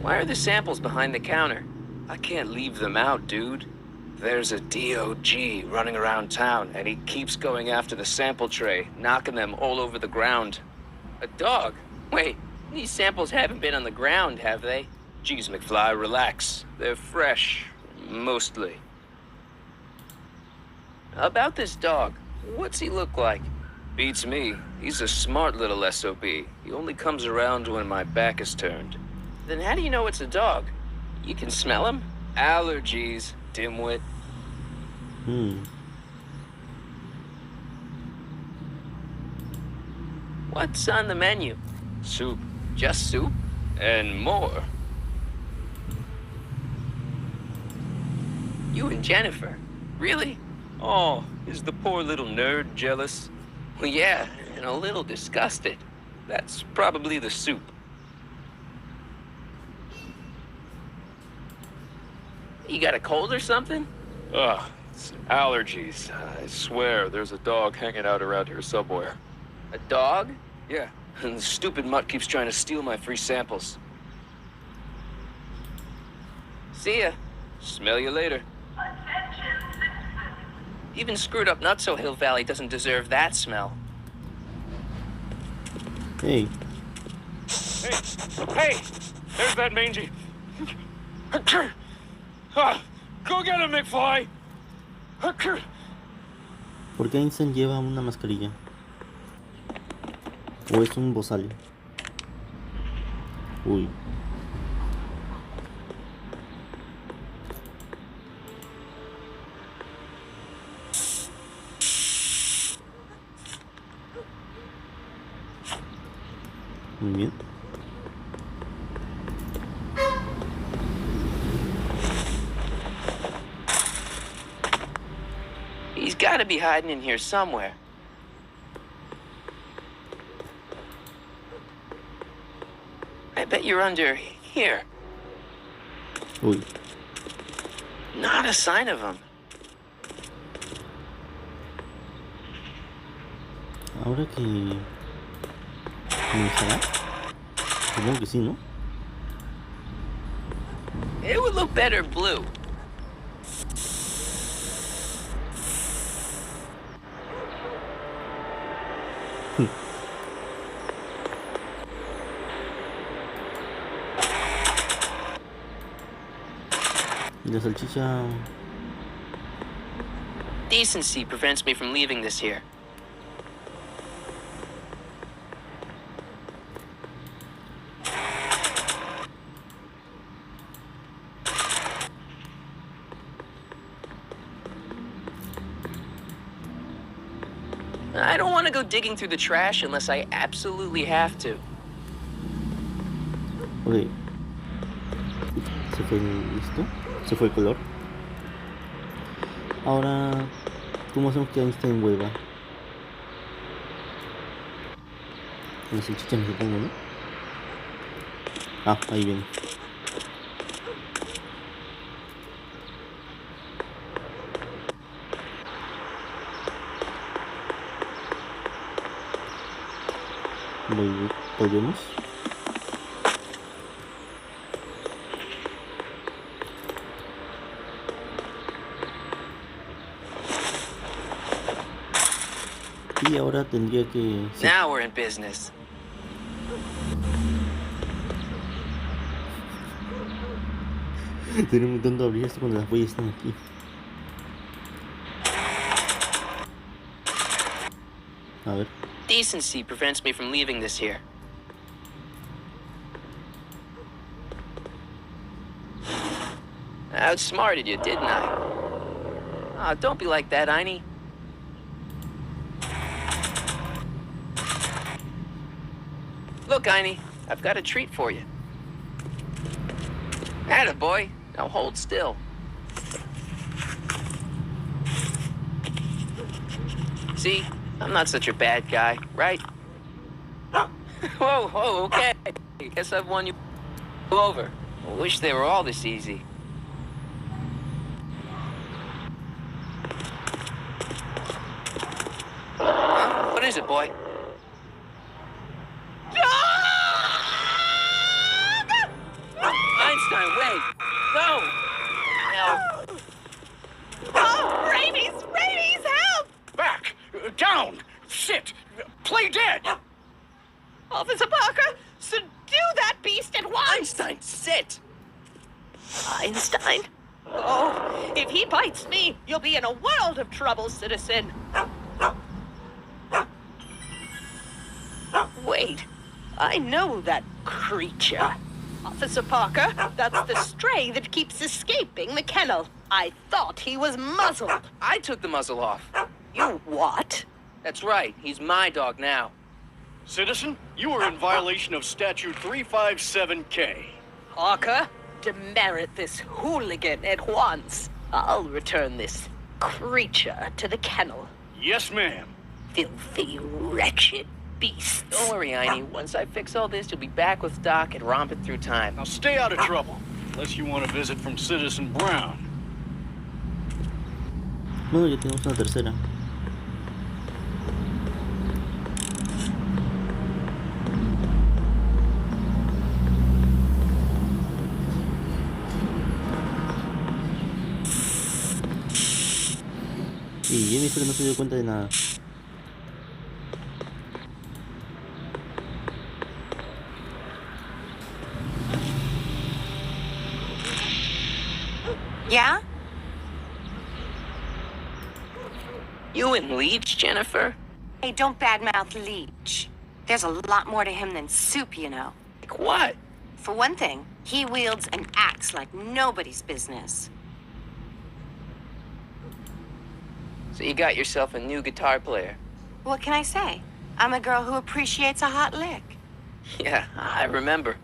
Why are the samples behind the counter? I can't leave them out, dude. There's a DOG running around town, and he keeps going after the sample tray, knocking them all over the ground. A dog? Wait, these samples haven't been on the ground, have they? Geez, McFly, relax. They're fresh, mostly. About this dog, what's he look like? Beats me. He's a smart little SOB. He only comes around when my back is turned. Then how do you know it's a dog? You can smell him? Allergies, dimwit. What's on the menu? Soup. Just soup? And more. You and Jennifer? Really? Oh, is the poor little nerd jealous? Well, yeah, and a little disgusted. That's probably the soup. You got a cold or something? Ugh, it's allergies. I swear there's a dog hanging out around here somewhere. A dog? Yeah, and the stupid mutt keeps trying to steal my free samples. See ya. Smell you later. Attention, citizens. Even screwed up Nutso Hill Valley doesn't deserve that smell. Hey, Hey! There's that mangy. Go get him, McFly! ¿por qué Einstein lleva una mascarilla? ¿O es un bozal? Uy. Muy bien. He's gotta be hiding in here somewhere. I bet you're under here. Uy. Not a sign of him. Ahora que... ¿Me estará? Supongo que sí, ¿no? It would look better blue. Y la salchicha... Decency prevents me from leaving this here. I don't want to go digging through the trash unless I absolutely have to. Ok. Se fue listo. Se fue el color. Ahora, ¿cómo hacemos que Einstein vuelva? Con la salchicha me supongo, ¿no? Ah, ahí viene. Volvemos. Y ahora tendría que... sí. Now we're in business. Estoy intentando abrir esto cuando las huellas están aquí. A ver. Decency prevents me from leaving this here. I outsmarted you, didn't I? Oh, don't be like that, Einie. Look, Einie, I've got a treat for you. Attaboy. Now hold still. See? I'm not such a bad guy, right? Whoa, okay. Guess I've won you over. I wish they were all this easy. Huh? What is it, boy? Einstein, wait! No! Help! Oh, rabies! Rabies, help! Back! Down! Sit! Play dead! Officer Parker, subdue that beast at once! Einstein, sit! Einstein? Oh, if he bites me, you'll be in a world of trouble, citizen. Wait, I know that creature. Officer Parker, that's the stray that keeps escaping the kennel. I thought he was muzzled. I took the muzzle off. You what? That's right, he's my dog now. Citizen, you are in violation of Statute 357K. Parker, demerit this hooligan at once. I'll return this creature to the kennel. Yes, ma'am. Filthy, wretched beasts. Don't worry, Einie. Once I fix all this, you'll be back with Doc and romping through time. Now stay out of trouble. Unless you want a visit from Citizen Brown. Bueno, ya tenemos una tercera. Y Jennifer no se dio cuenta de nada. Yeah? You and Leech, Jennifer? Hey, don't badmouth Leech. There's a lot more to him than soup, you know. Like what? For one thing, he wields an axe like nobody's business. So you got yourself a new guitar player? What can I say? I'm a girl who appreciates a hot lick. Yeah, I remember.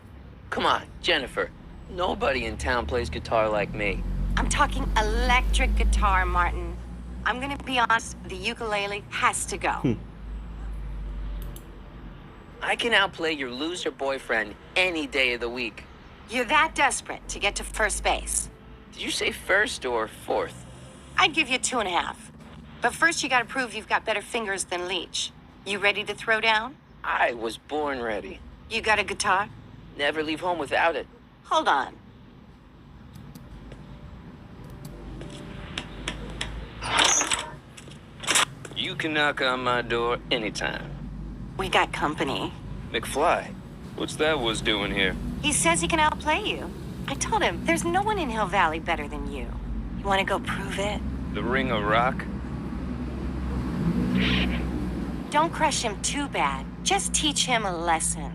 Come on, Jennifer. Nobody in town plays guitar like me. I'm talking electric guitar, Martin. I'm gonna be honest, the ukulele has to go. I can outplay your loser boyfriend any day of the week. You're that desperate to get to first base. Did you say first or fourth? I'd give you 2.5. But first you gotta prove you've got better fingers than Leech. You ready to throw down? I was born ready. You got a guitar? Never leave home without it. Hold on. You can knock on my door anytime. We got company. McFly, what's that was doing here? He says he can outplay you. I told him, there's no one in Hill Valley better than you. You wanna go prove it? The Ring of Rock? Don't crush him too bad. Just teach him a lesson.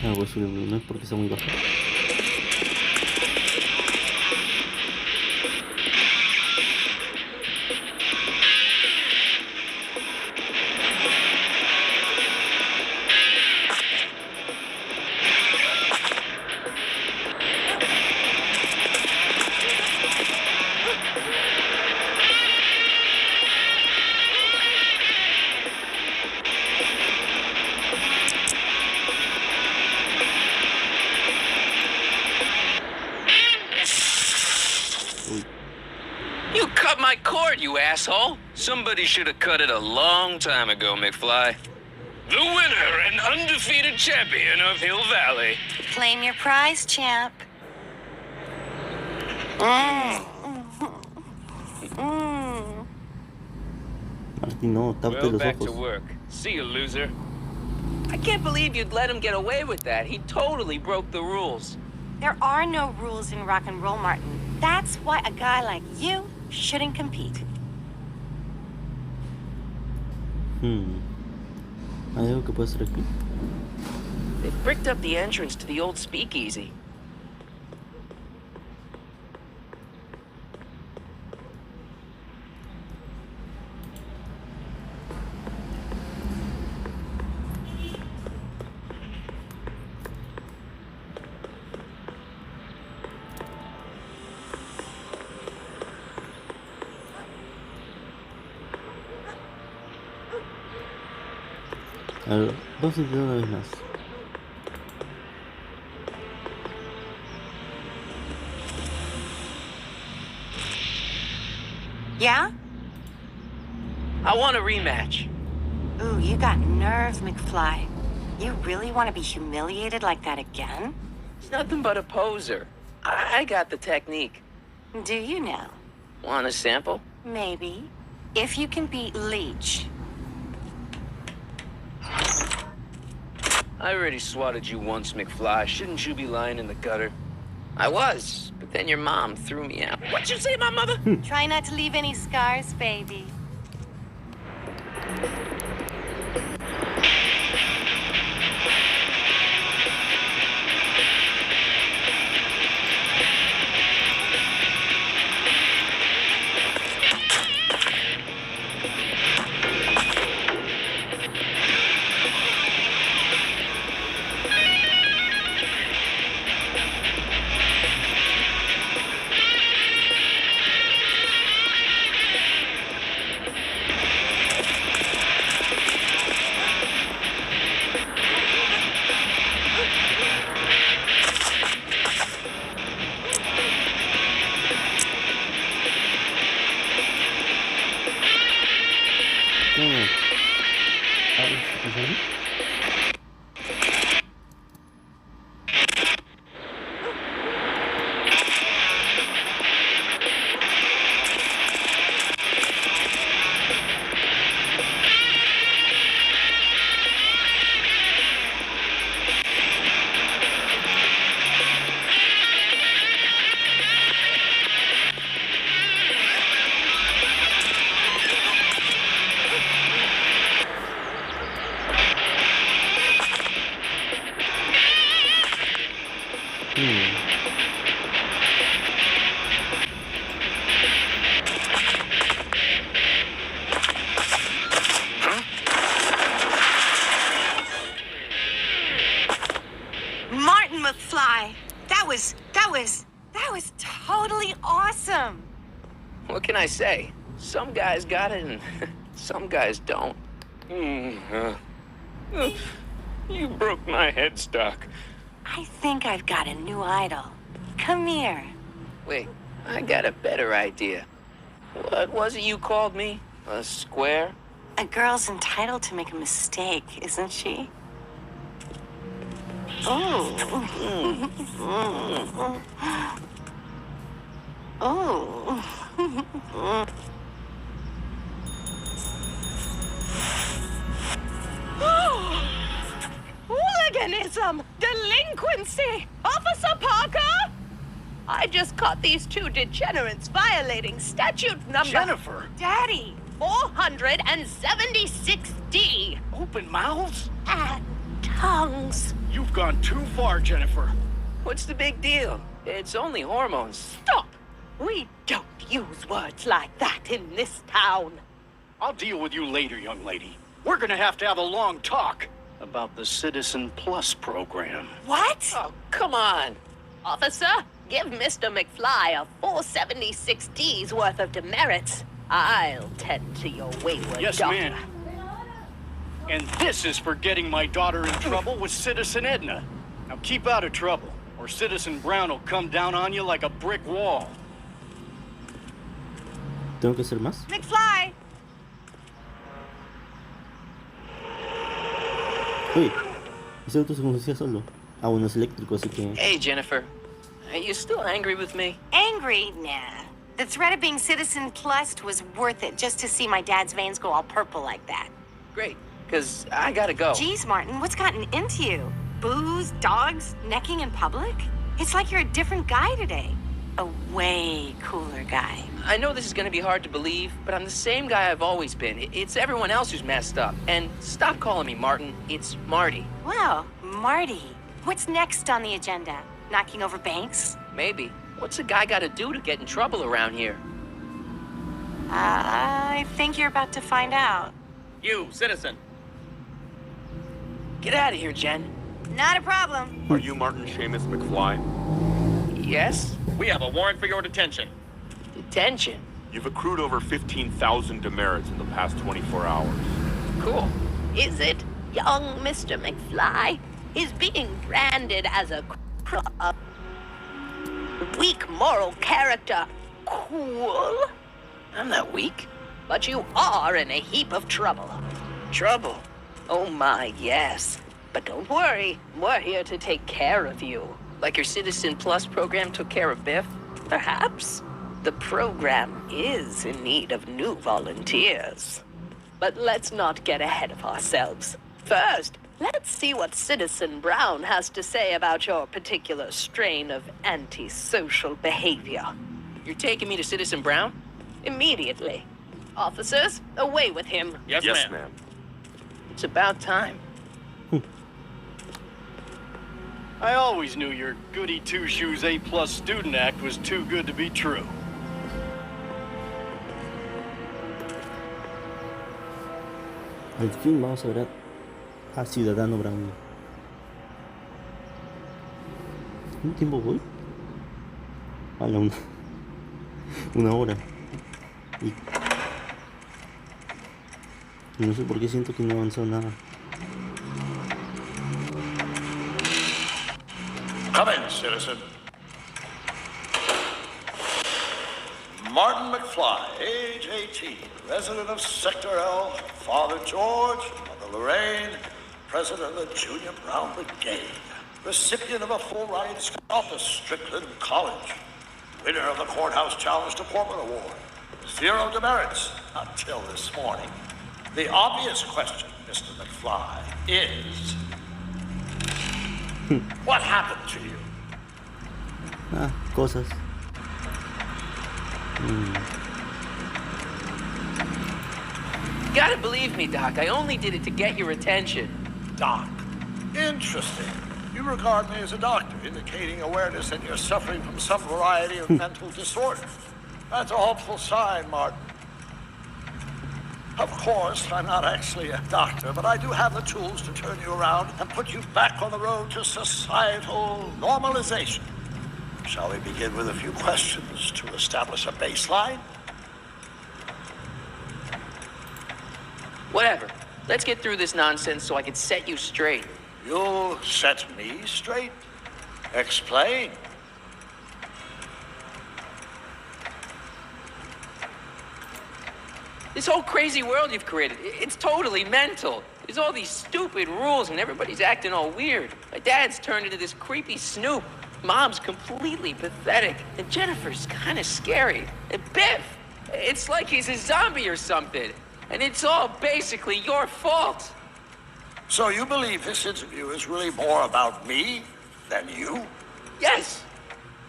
Ah, voy a subir no es porque sea muy bajo. You cut my cord, you asshole! Somebody should have cut it a long time ago, McFly. The winner and undefeated champion of Hill Valley. Claim your prize, champ. Martín, no, tápate Well, los back to ojos. work. See you, loser. I can't believe you'd let him get away with that. He totally broke the rules. There are no rules in rock and roll, Martin. That's why a guy like you shouldn't compete. ¿Hay algo que puede hacer aquí? They've bricked up the entrance to the old speakeasy. A ver, vamos a intentar una vez más. Yeah? I want a rematch. Ooh, you got nerve, McFly. You really want to be humiliated like that again? It's nothing but a poser. I got the technique. Do you now? Want a sample? Maybe. If you can beat Leech. I already swatted you once, McFly. Shouldn't you be lying in the gutter? I was, but then your mom threw me out. What'd you say, my mother? Try not to leave any scars, baby. Martin McFly, that was totally awesome. What can I say? Some guys got it and some guys don't. You broke my headstock. I think I've got a new idol. Come here. Wait, I got a better idea. What was it you called me? A square? A girl's entitled to make a mistake, isn't she? Oh. Oh. Hooliganism! Delinquency! Officer Parker! I just caught these two degenerates violating statute number... Jennifer! Daddy! 476D! Open mouths? And tongues. You've gone too far, Jennifer. What's the big deal? It's only hormones. Stop! We don't use words like that in this town. I'll deal with you later, young lady. We're gonna have to have a long talk about the Citizen Plus program. What? Oh, come on. Officer, give Mr. McFly a 476D's worth of demerits. I'll tend to your wayward Yes, daughter. ma'am. And this is for getting my daughter in trouble with Citizen Edna. Now keep out of trouble, or Citizen Brown will come down on you like a brick wall. ¿Tengo que hacer más? McFly! Uy, ese auto se conducía solo. Ah, bueno, es eléctrico, así que... Hey, Jennifer. Are you still angry with me? Angry? Nah. The threat of being Citizen Plus was worth it just to see my dad's veins go all purple like that. Great, because I gotta go. Geez, Martin, what's gotten into you? Booze, dogs, necking in public? It's like you're a different guy today. A way cooler guy. I know this is gonna be hard to believe, but I'm the same guy I've always been. It's everyone else who's messed up. And stop calling me Martin. It's Marty. Well, Marty, what's next on the agenda? Knocking over banks? Maybe. What's a guy gotta do to get in trouble around here? I think you're about to find out. You, citizen. Get out of here, Jen. Not a problem. Are you Martin Seamus McFly? Yes? We have a warrant for your detention. Detention? You've accrued over 15,000 demerits in the past 24 hours. Cool. Is it? Young Mr. McFly is being branded as a weak moral character. Cool? I'm not weak. But you are in a heap of trouble. Trouble? Oh my, yes. But don't worry, we're here to take care of you. Like your Citizen Plus program took care of Biff? Perhaps. The program is in need of new volunteers. But let's not get ahead of ourselves. First, let's see what Citizen Brown has to say about your particular strain of antisocial behavior. You're taking me to Citizen Brown? Immediately. Officers, away with him. Yes, ma'am. It's about time. I always knew your goody two-shoes A+ student act was too good to be true. Al fin vamos a ver a Ciudadano Brown. ¿Cuánto tiempo voy? A la una hora. Y no sé por qué siento que no avanzó nada. Come in, citizen. Martin McFly, age 18, resident of Sector L, Father George, Mother Lorraine, president of the Junior Brown Brigade, recipient of a full ride scholarship at Strickland College, winner of the Courthouse Challenge to Portman Award, 0 demerits until this morning. The obvious question, Mr. McFly, is... what happened to you? Cosas. You gotta believe me, Doc. I only did it to get your attention. Doc, interesting. You regard me as a doctor, indicating awareness that you're suffering from some variety of mental disorder. That's a hopeful sign, Martin. Of course, I'm not actually a doctor, but I do have the tools to turn you around and put you back on the road to societal normalization. Shall we begin with a few questions to establish a baseline? Whatever. Let's get through this nonsense so I can set you straight. You'll set me straight? Explain. This whole crazy world you've created, it's totally mental. There's all these stupid rules and everybody's acting all weird. My dad's turned into this creepy snoop. Mom's completely pathetic. And Jennifer's kind of scary. And Biff, it's like he's a zombie or something. And it's all basically your fault. So you believe this interview is really more about me than you? Yes.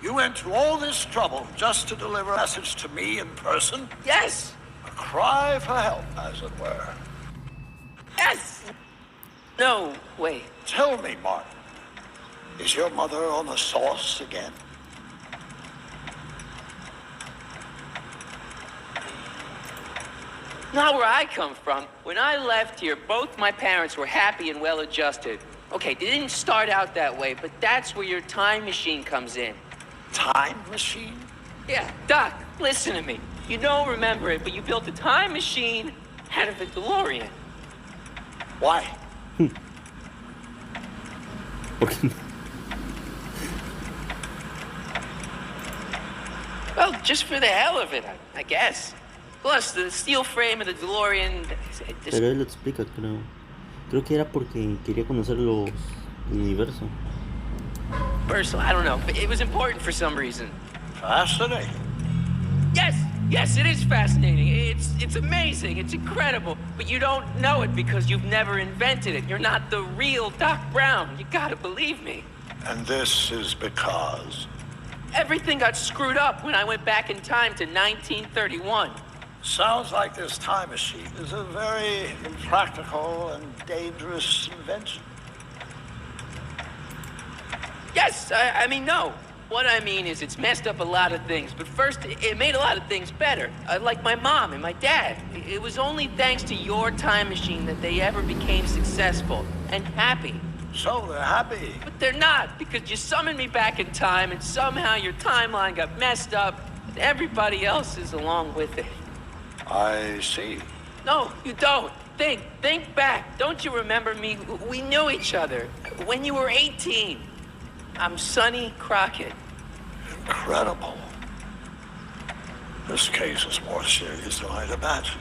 You went to all this trouble just to deliver a message to me in person? Yes. A cry for help, as it were. Yes! No, wait. Tell me, Martin, is your mother on the sauce again? Not where I come from. When I left here, both my parents were happy and well-adjusted. Okay, they didn't start out that way, but that's where your time machine comes in. Time machine? Yeah, Doc, listen to me. You don't remember it, but you built a time machine out of a DeLorean. Why? Well, just for the hell of it, I guess. Plus, the steel frame of the DeLorean... Pero él lo explica, creo. Creo que era porque quería conocer el universo. Personal, I don't know, but it was important for some reason. Fascinating. Yes, it is fascinating. It's amazing, it's incredible. But you don't know it because you've never invented it. You're not the real Doc Brown. You gotta believe me. And this is because? Everything got screwed up when I went back in time to 1931. Sounds like this time machine is a very impractical and dangerous invention. Yes, I mean, no. What I mean is it's messed up a lot of things. But first, it made a lot of things better. Like my mom and my dad. It was only thanks to your time machine that they ever became successful and happy. So they're happy. But they're not, because you summoned me back in time and somehow your timeline got messed up and everybody else is along with it. I see. No, you don't. Think back. Don't you remember me? We knew each other when you were 18. I'm Sonny Crockett. Incredible. This case is more serious than I'd imagined.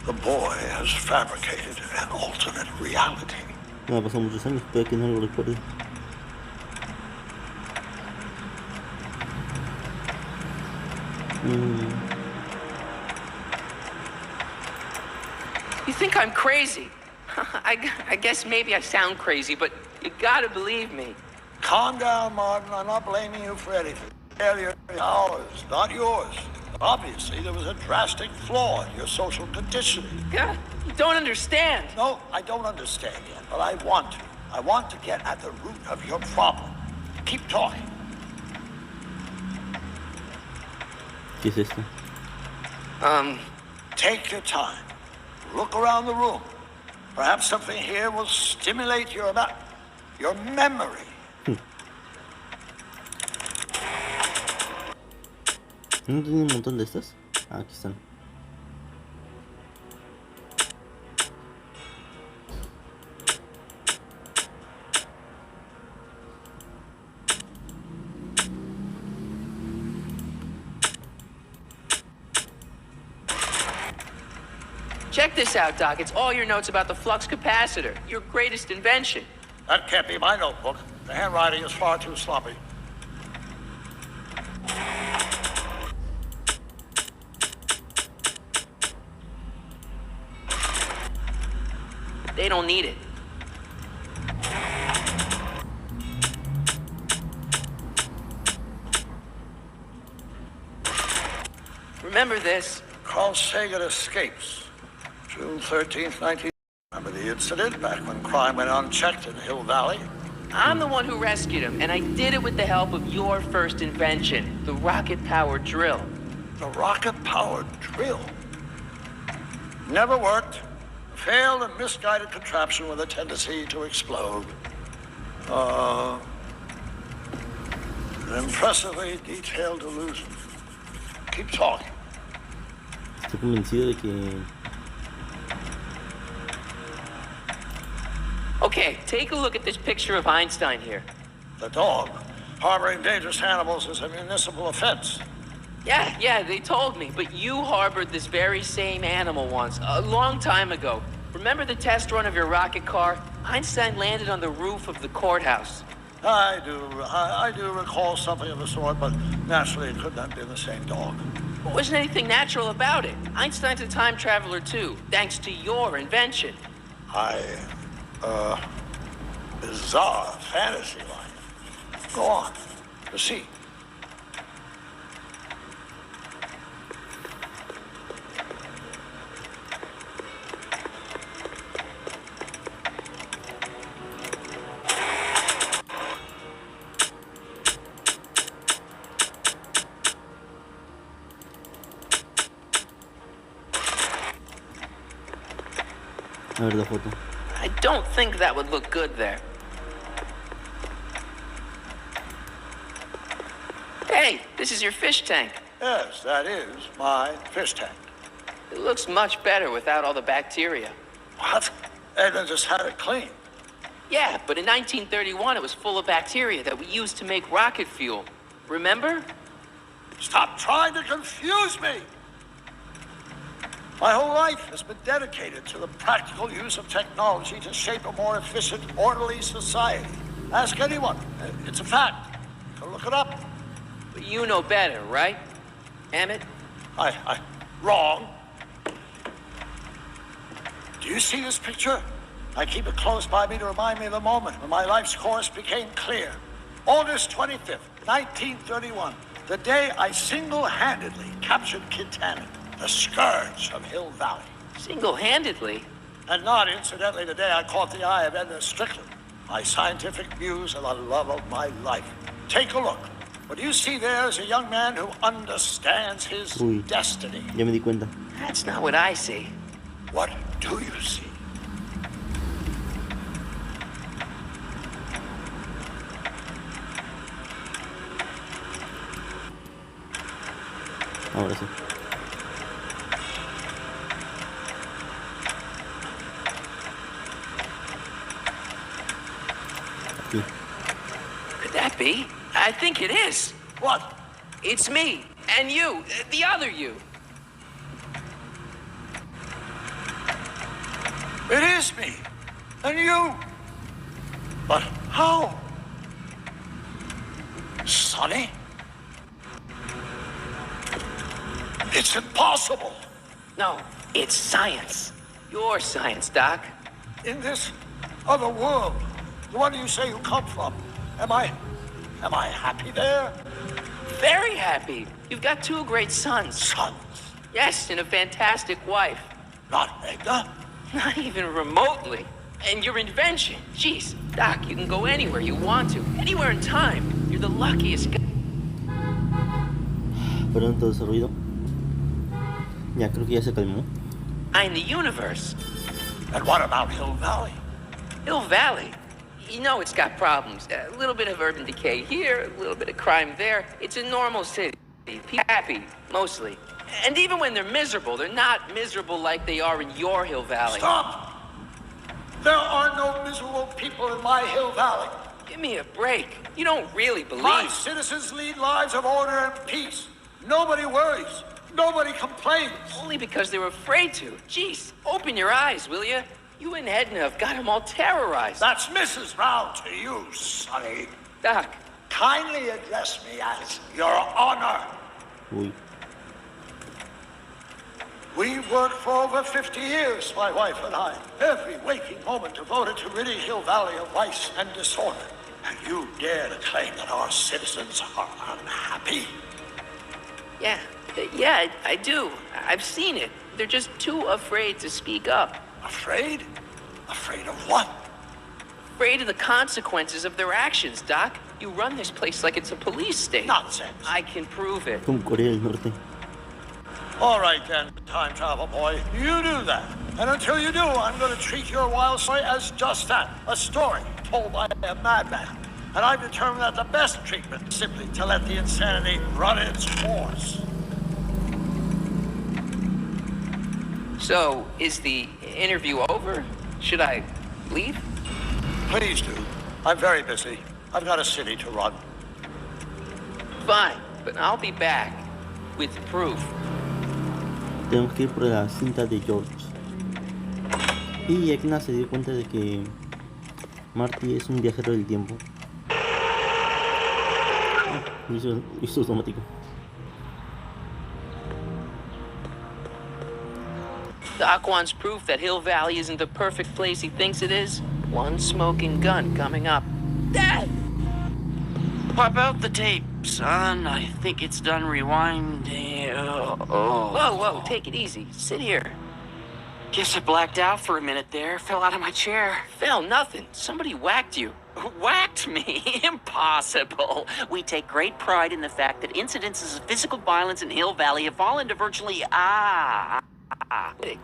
The boy has fabricated an alternate reality. No, pasó muchos años, puede que no lo recuerde. You think I'm crazy? I guess maybe I sound crazy, but you gotta believe me. Calm down, Martin. I'm not blaming you for anything. Failure is ours, not yours. Obviously, there was a drastic flaw in your social conditioning. God, you don't understand. No, I don't understand yet, but I want to. I want to get at the root of your problem. Keep talking. ¿Qué es esto? Take your time. Look around the room. Perhaps something here will stimulate your memory. ¿No tiene un montón de estas? Ah, aquí están. Check this out, Doc. It's all your notes about the flux capacitor, your greatest invention. That can't be my notebook. The handwriting is far too sloppy. They don't need it. Remember this. Carl Sagan escapes. June 13th, 19... Remember the incident back when crime went unchecked in Hill Valley? I'm the one who rescued him, and I did it with the help of your first invention, the rocket-powered drill. The rocket-powered drill? Never worked. Failed and misguided contraption with a tendency to explode. An impressively detailed illusion. Keep talking. Estoy convencido de que... Okay, take a look at this picture of Einstein here. The dog. Harboring dangerous animals is a municipal offense. Yeah, they told me, but you harbored this very same animal once, a long time ago. Remember the test run of your rocket car? Einstein landed on the roof of the courthouse. I do recall something of the sort, but naturally it could not have been the same dog. There wasn't anything natural about it. Einstein's a time traveler too, thanks to your invention. Bizarre fantasy life. Go on. Proceed. A ver la foto. I don't think that would look good there. Hey, this is your fish tank. Yes, that is my fish tank. It looks much better without all the bacteria. What? Edna just had it cleaned. Yeah, but in 1931 it was full of bacteria that we used to make rocket fuel. Remember? Stop trying to confuse me! My whole life has been dedicated to the practical use of technology to shape a more efficient, orderly society. Ask anyone. It's a fact. You can look it up. But you know better, right? Emmett? Wrong. Do you see this picture? I keep it close by me to remind me of the moment when my life's course became clear. August 25th, 1931, the day I single-handedly captured Kid Tannen, the scourge of Hill Valley. Single-handedly? And not incidentally the day I caught the eye of Edna Strickland, my scientific muse and the love of my life. Take a look. What you see there is a young man who understands his destiny. Ya me di cuenta. That's not what I see. What do you see? Ahora sí. Aquí. Could that be? I think it is. What? It's me. And you. The other you. It is me. And you. But how? Sonny? It's impossible. No, it's science. Your science, Doc. In this other world, the one you say you come from, am I happy there? Very happy. You've got two great sons. Sons? Yes, and a fantastic wife. Not Edna? Not even remotely. And your invention. Jeez, Doc, you can go anywhere you want to. Anywhere in time. You're the luckiest guy. Perdón todo ese ruido. Ya creo que ya se calmó. I'm the universe. And what about Hill Valley? Hill Valley? You know it's got problems. A little bit of urban decay here, a little bit of crime there. It's a normal city. People happy, mostly. And even when they're miserable, they're not miserable like they are in your Hill Valley. Stop! There are no miserable people in my Hill Valley. Give me a break. You don't really believe... My citizens lead lives of order and peace. Nobody worries. Nobody complains. Only because they're afraid to. Jeez, open your eyes, will you? You and Edna have got them all terrorized. That's Mrs. Brown to you, Sonny. Doc. Kindly address me as Your Honor. Uy. We worked for over 50 years, my wife and I. Every waking moment devoted to ridding Hill Valley of vice and disorder. And you dare to claim that our citizens are unhappy? Yeah, I do. I've seen it. They're just too afraid to speak up. Afraid? Afraid of what? afraid of the consequences of their actions, Doc. You run this place like it's a police state. Nonsense. I can prove it. Como Corea del Norte. All right then, time travel boy. You do that. And until you do, I'm going to treat your wild story as just that. A story told by a madman. And I've determined that the best treatment is simply to let the insanity run its course. So, is the interview over? Should I leave? Please do. I'm very busy. I've got a city to run. Fine, but I'll be back with proof. Tengo que ir por la cinta de George. Y Ekna se dio cuenta de que Marty es un viajero del tiempo. Hizo automático. Doc wants proof that Hill Valley isn't the perfect place he thinks it is. One smoking gun coming up. Dad! Pop out the tape, son. I think it's done rewinding. Whoa, whoa, take it easy. Sit here. Guess I blacked out for a minute there. Fell out of my chair. Fell nothing. Somebody whacked you. Whacked me? Impossible. We take great pride in the fact that incidences of physical violence in Hill Valley have fallen to virtually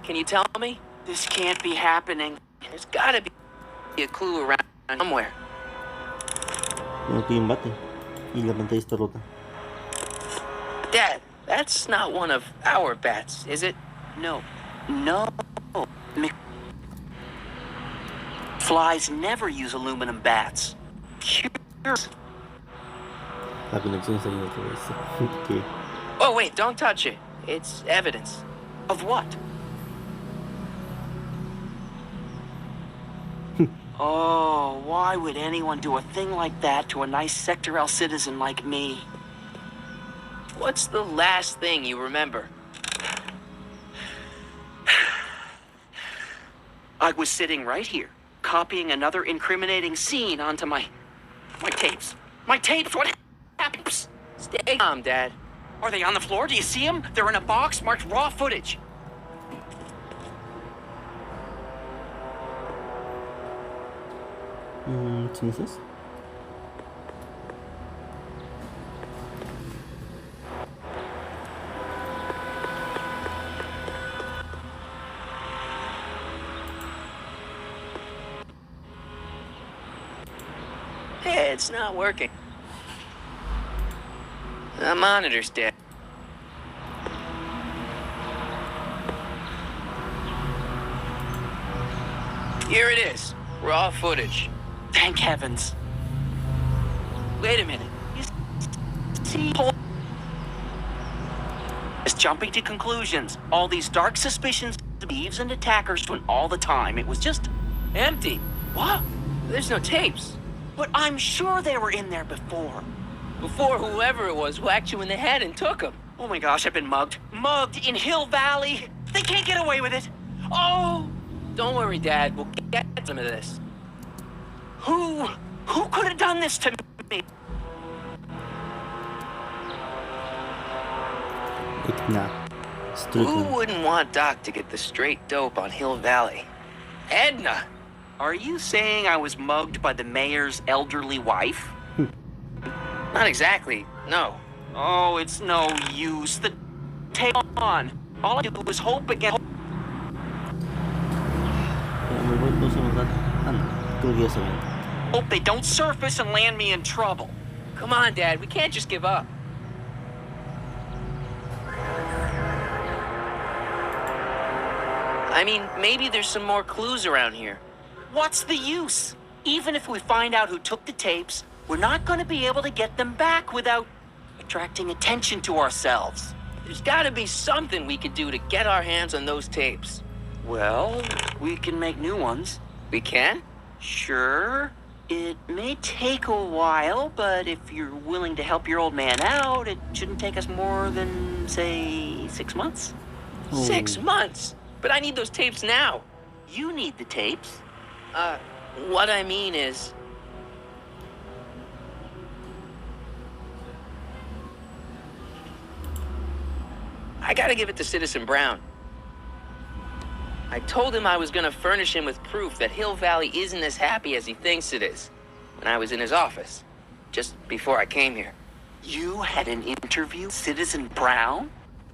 Can you tell me? This can't be happening. There's gotta be a clue around somewhere. Tengo que ir en bate. Y la pantalla está rota. Dad, that's not one of our bats, is it? No. Flies never use aluminum bats. La conexión se ha ido otra vez. Okay. Oh, wait, don't touch it. It's evidence. Of what? Oh, why would anyone do a thing like that to a nice Sector L citizen like me? What's the last thing you remember? I was sitting right here, copying another incriminating scene onto my tapes. My tapes, what happens? Stay calm, Dad. Are they on the floor? Do you see them? They're in a box marked raw footage. ¿Son esas? Hey, it's not working. The monitor's dead. Here it is. Raw footage. Thank heavens. Wait a minute. You see? It's jumping to conclusions. All these dark suspicions of thieves and attackers went all the time. It was just empty. What? There's no tapes. But I'm sure they were in there before. Before whoever it was whacked you in the head and took them. Oh my gosh, I've been mugged. Mugged in Hill Valley. They can't get away with it. Oh! Don't worry, Dad. We'll get some of this. Who could have done this to me? Who wouldn't want Doc to get the straight dope on Hill Valley? Edna! Are you saying I was mugged by the mayor's elderly wife? Not exactly, no. Oh, it's no use. The tape on. All I do was hope against. Hope they don't surface and land me in trouble. Come on, Dad. We can't just give up. I mean, maybe there's some more clues around here. What's the use? Even if we find out who took the tapes, we're not going to be able to get them back without attracting attention to ourselves. There's got to be something we could do to get our hands on those tapes. Well, we can make new ones. We can? Sure. It may take a while, but if you're willing to help your old man out, it shouldn't take us more than, say, 6 months. 6 months? But I need those tapes now. You need the tapes. What I mean is... I gotta give it to Citizen Brown. I told him I was gonna furnish him with proof that Hill Valley isn't as happy as he thinks it is when I was in his office, just before I came here. You had an interview, Citizen Brown?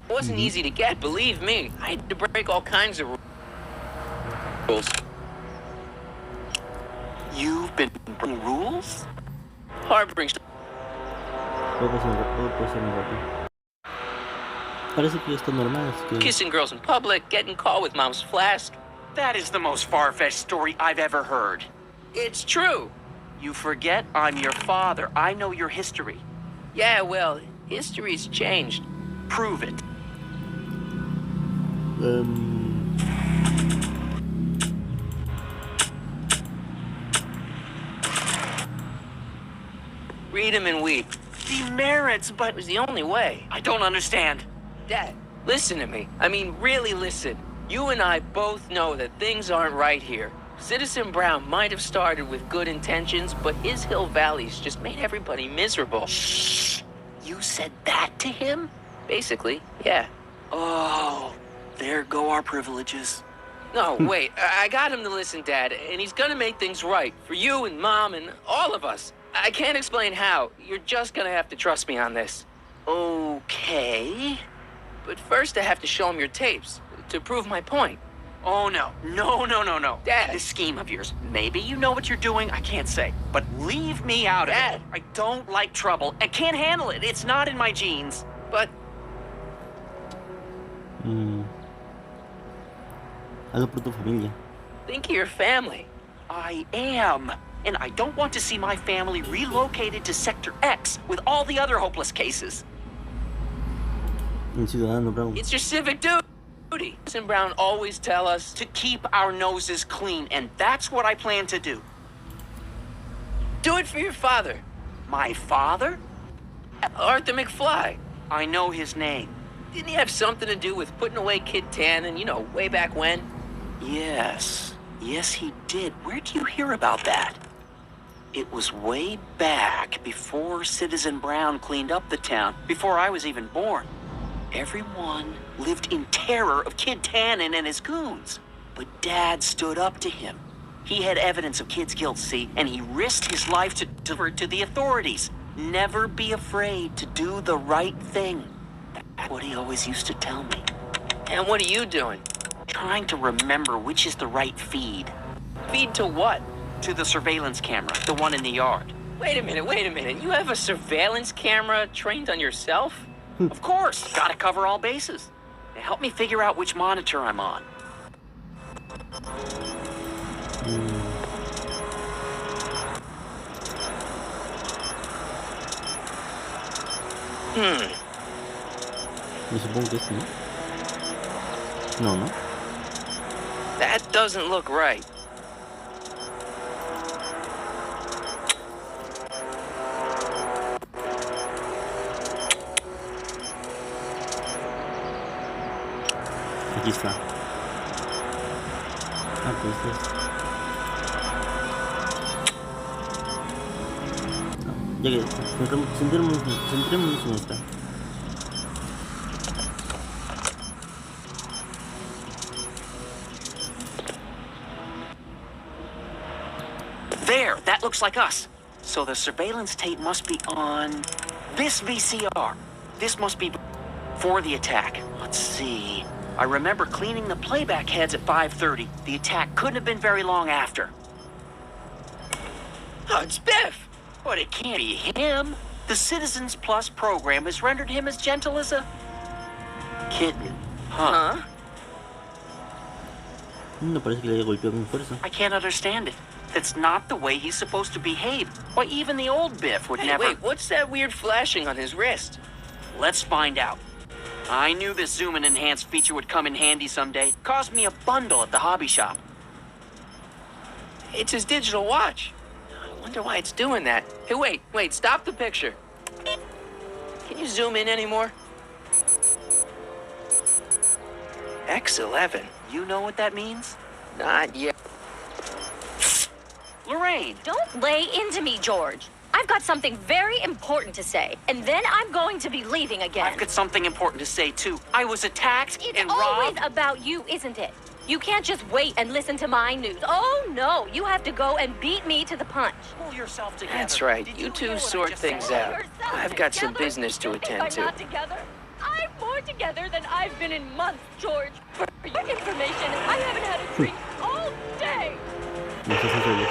It wasn't easy to get, believe me. I had to break all kinds of rules. You've been breaking rules? Harboring. Parece que esto es normal, así que... Kissing girls in public, getting caught with mom's flask. That is the most far-fetched story I've ever heard. It's true. You forget I'm your father. I know your history. Yeah, well, history's changed. Prove it. Read him and weep. Demerits, but... It was the only way. I don't understand. Dad, listen to me. I mean, really listen. You and I both know that things aren't right here. Citizen Brown might have started with good intentions, but his Hill Valley's just made everybody miserable. Shh! You said that to him? Basically, yeah. Oh, there go our privileges. No, wait. I got him to listen, Dad, and he's gonna make things right for you and Mom and all of us. I can't explain how. You're just gonna have to trust me on this. Okay. But first I have to show him your tapes to prove my point. Oh, no. No. Dad. This scheme of yours, maybe you know what you're doing, I can't say. But leave me out of Dad. it. I don't like trouble. I can't handle it. It's not in my genes. But... Hazlo por tu familia. Think of your family. I am. And I don't want to see my family relocated to Sector X with all the other hopeless cases. Un ciudadano Brown. It's your civic duty. Citizen Brown always tell us To keep our noses clean, and that's what I plan to do. do it for your father, My father? Arthur McFly. I know his name. Didn't he have something to do with putting away Kid Tannen, you know, way back when? Yes. Yes, he did. Where'd you hear about that? It was way back before Citizen Brown cleaned up the town, before I was even born. Everyone lived in terror of Kid Tannen and his goons. But Dad stood up to him. He had evidence of Kid's guilt, see, and he risked his life to the authorities. Never be afraid to do the right thing. That's what he always used to tell me. And what are you doing? Trying to remember which is the right feed. Feed to what? To the surveillance camera, the one in the yard. Wait a minute. You have a surveillance camera trained on yourself? Of course, gotta cover all bases. Now help me figure out which monitor I'm on. Yo supongo que sí. No, ¿no? That doesn't look right. Aquí está. Ah, pues es. No, ya que centrémonos en esta. There, that looks like us. So the surveillance tape must be on this VCR. This must be before the attack. Let's see. I remember cleaning the playback heads at 5:30. The attack couldn't have been very long after. Oh, it's Biff! But it can't be him. The Citizens Plus program has rendered him as gentle as a kitten. Huh? No parece que le haya golpeado con fuerza. I can't understand it. That's not the way he's supposed to behave. Why, even the old Biff would never... Wait, what's that weird flashing on his wrist? Let's find out. I knew this zoom and enhance feature would come in handy someday. Cost me a bundle at the hobby shop. It's his digital watch. I wonder why it's doing that. Hey, wait, stop the picture. Can you zoom in anymore? X11. You know what that means? Not yet. Lorraine! Don't lay into me, George. I've got something very important to say, and then I'm going to be leaving again. I've got something important to say, too. I was attacked It's and always robbed. about you, isn't it? You can't just wait and listen to my news. Oh, no. You have to go and beat me to the punch. Pull yourself together. That's right. Did You hear two what I sort just things said? out. I've got some business to You think attend I'm to. not together? I'm more together than I've been in months, George. For your information, I haven't had a drink all day. No sé si soy yo.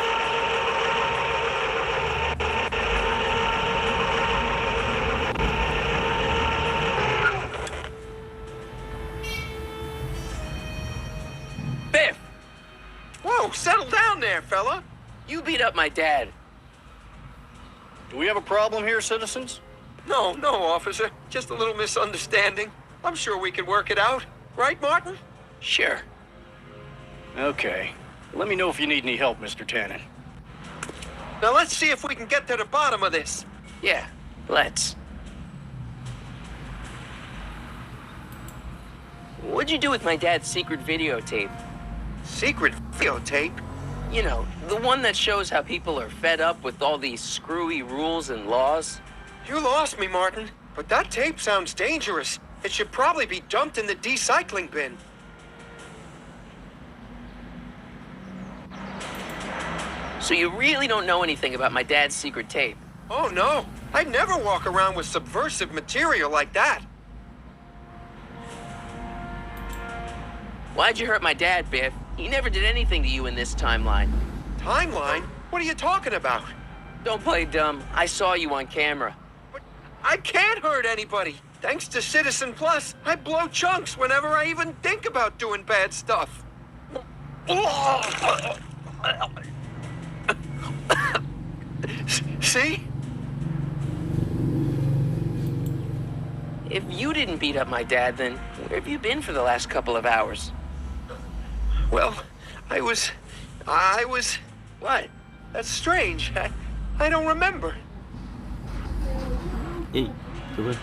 Biff! Whoa, settle down there, fella. You beat up my dad. Do we have a problem here, citizens? No, officer. Just a little misunderstanding. I'm sure we can work it out. Right, Martin? Sure. Okay. Let me know if you need any help, Mr. Tannen. Now let's see if we can get to the bottom of this. Yeah, let's. What'd you do with my dad's secret videotape? Secret videotape? You know, the one that shows how people are fed up with all these screwy rules and laws. You lost me, Martin. But that tape sounds dangerous. It should probably be dumped in the recycling bin. So you really don't know anything about my dad's secret tape? Oh, no. I'd never walk around with subversive material like that. Why'd you hurt my dad, Biff? He never did anything to you in this timeline. Timeline? What are you talking about? Don't play dumb. I saw you on camera. But I can't hurt anybody. Thanks to Citizen Plus, I blow chunks whenever I even think about doing bad stuff. See? If you didn't beat up my dad, then where have you been for the last couple of hours? Well, I was... What? That's strange. I don't remember. Hey, ¿qué fue?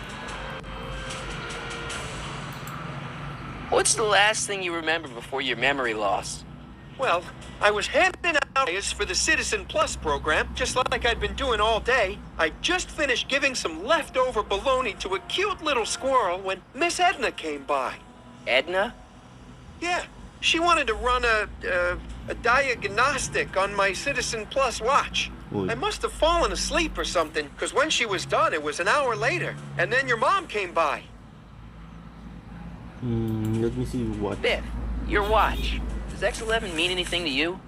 What's the last thing you remember before your memory loss? Well, I was handing out ideas for the Citizen Plus program, just like I'd been doing all day. I just finished giving some leftover bologna to a cute little squirrel when Miss Edna came by. Edna? Yeah, she wanted to run a diagnostic on my Citizen Plus watch. Uy. I must have fallen asleep or something, because when she was done, it was an hour later. And then your mom came by. Let me see what. Biff, your watch. Does X11 mean anything to you?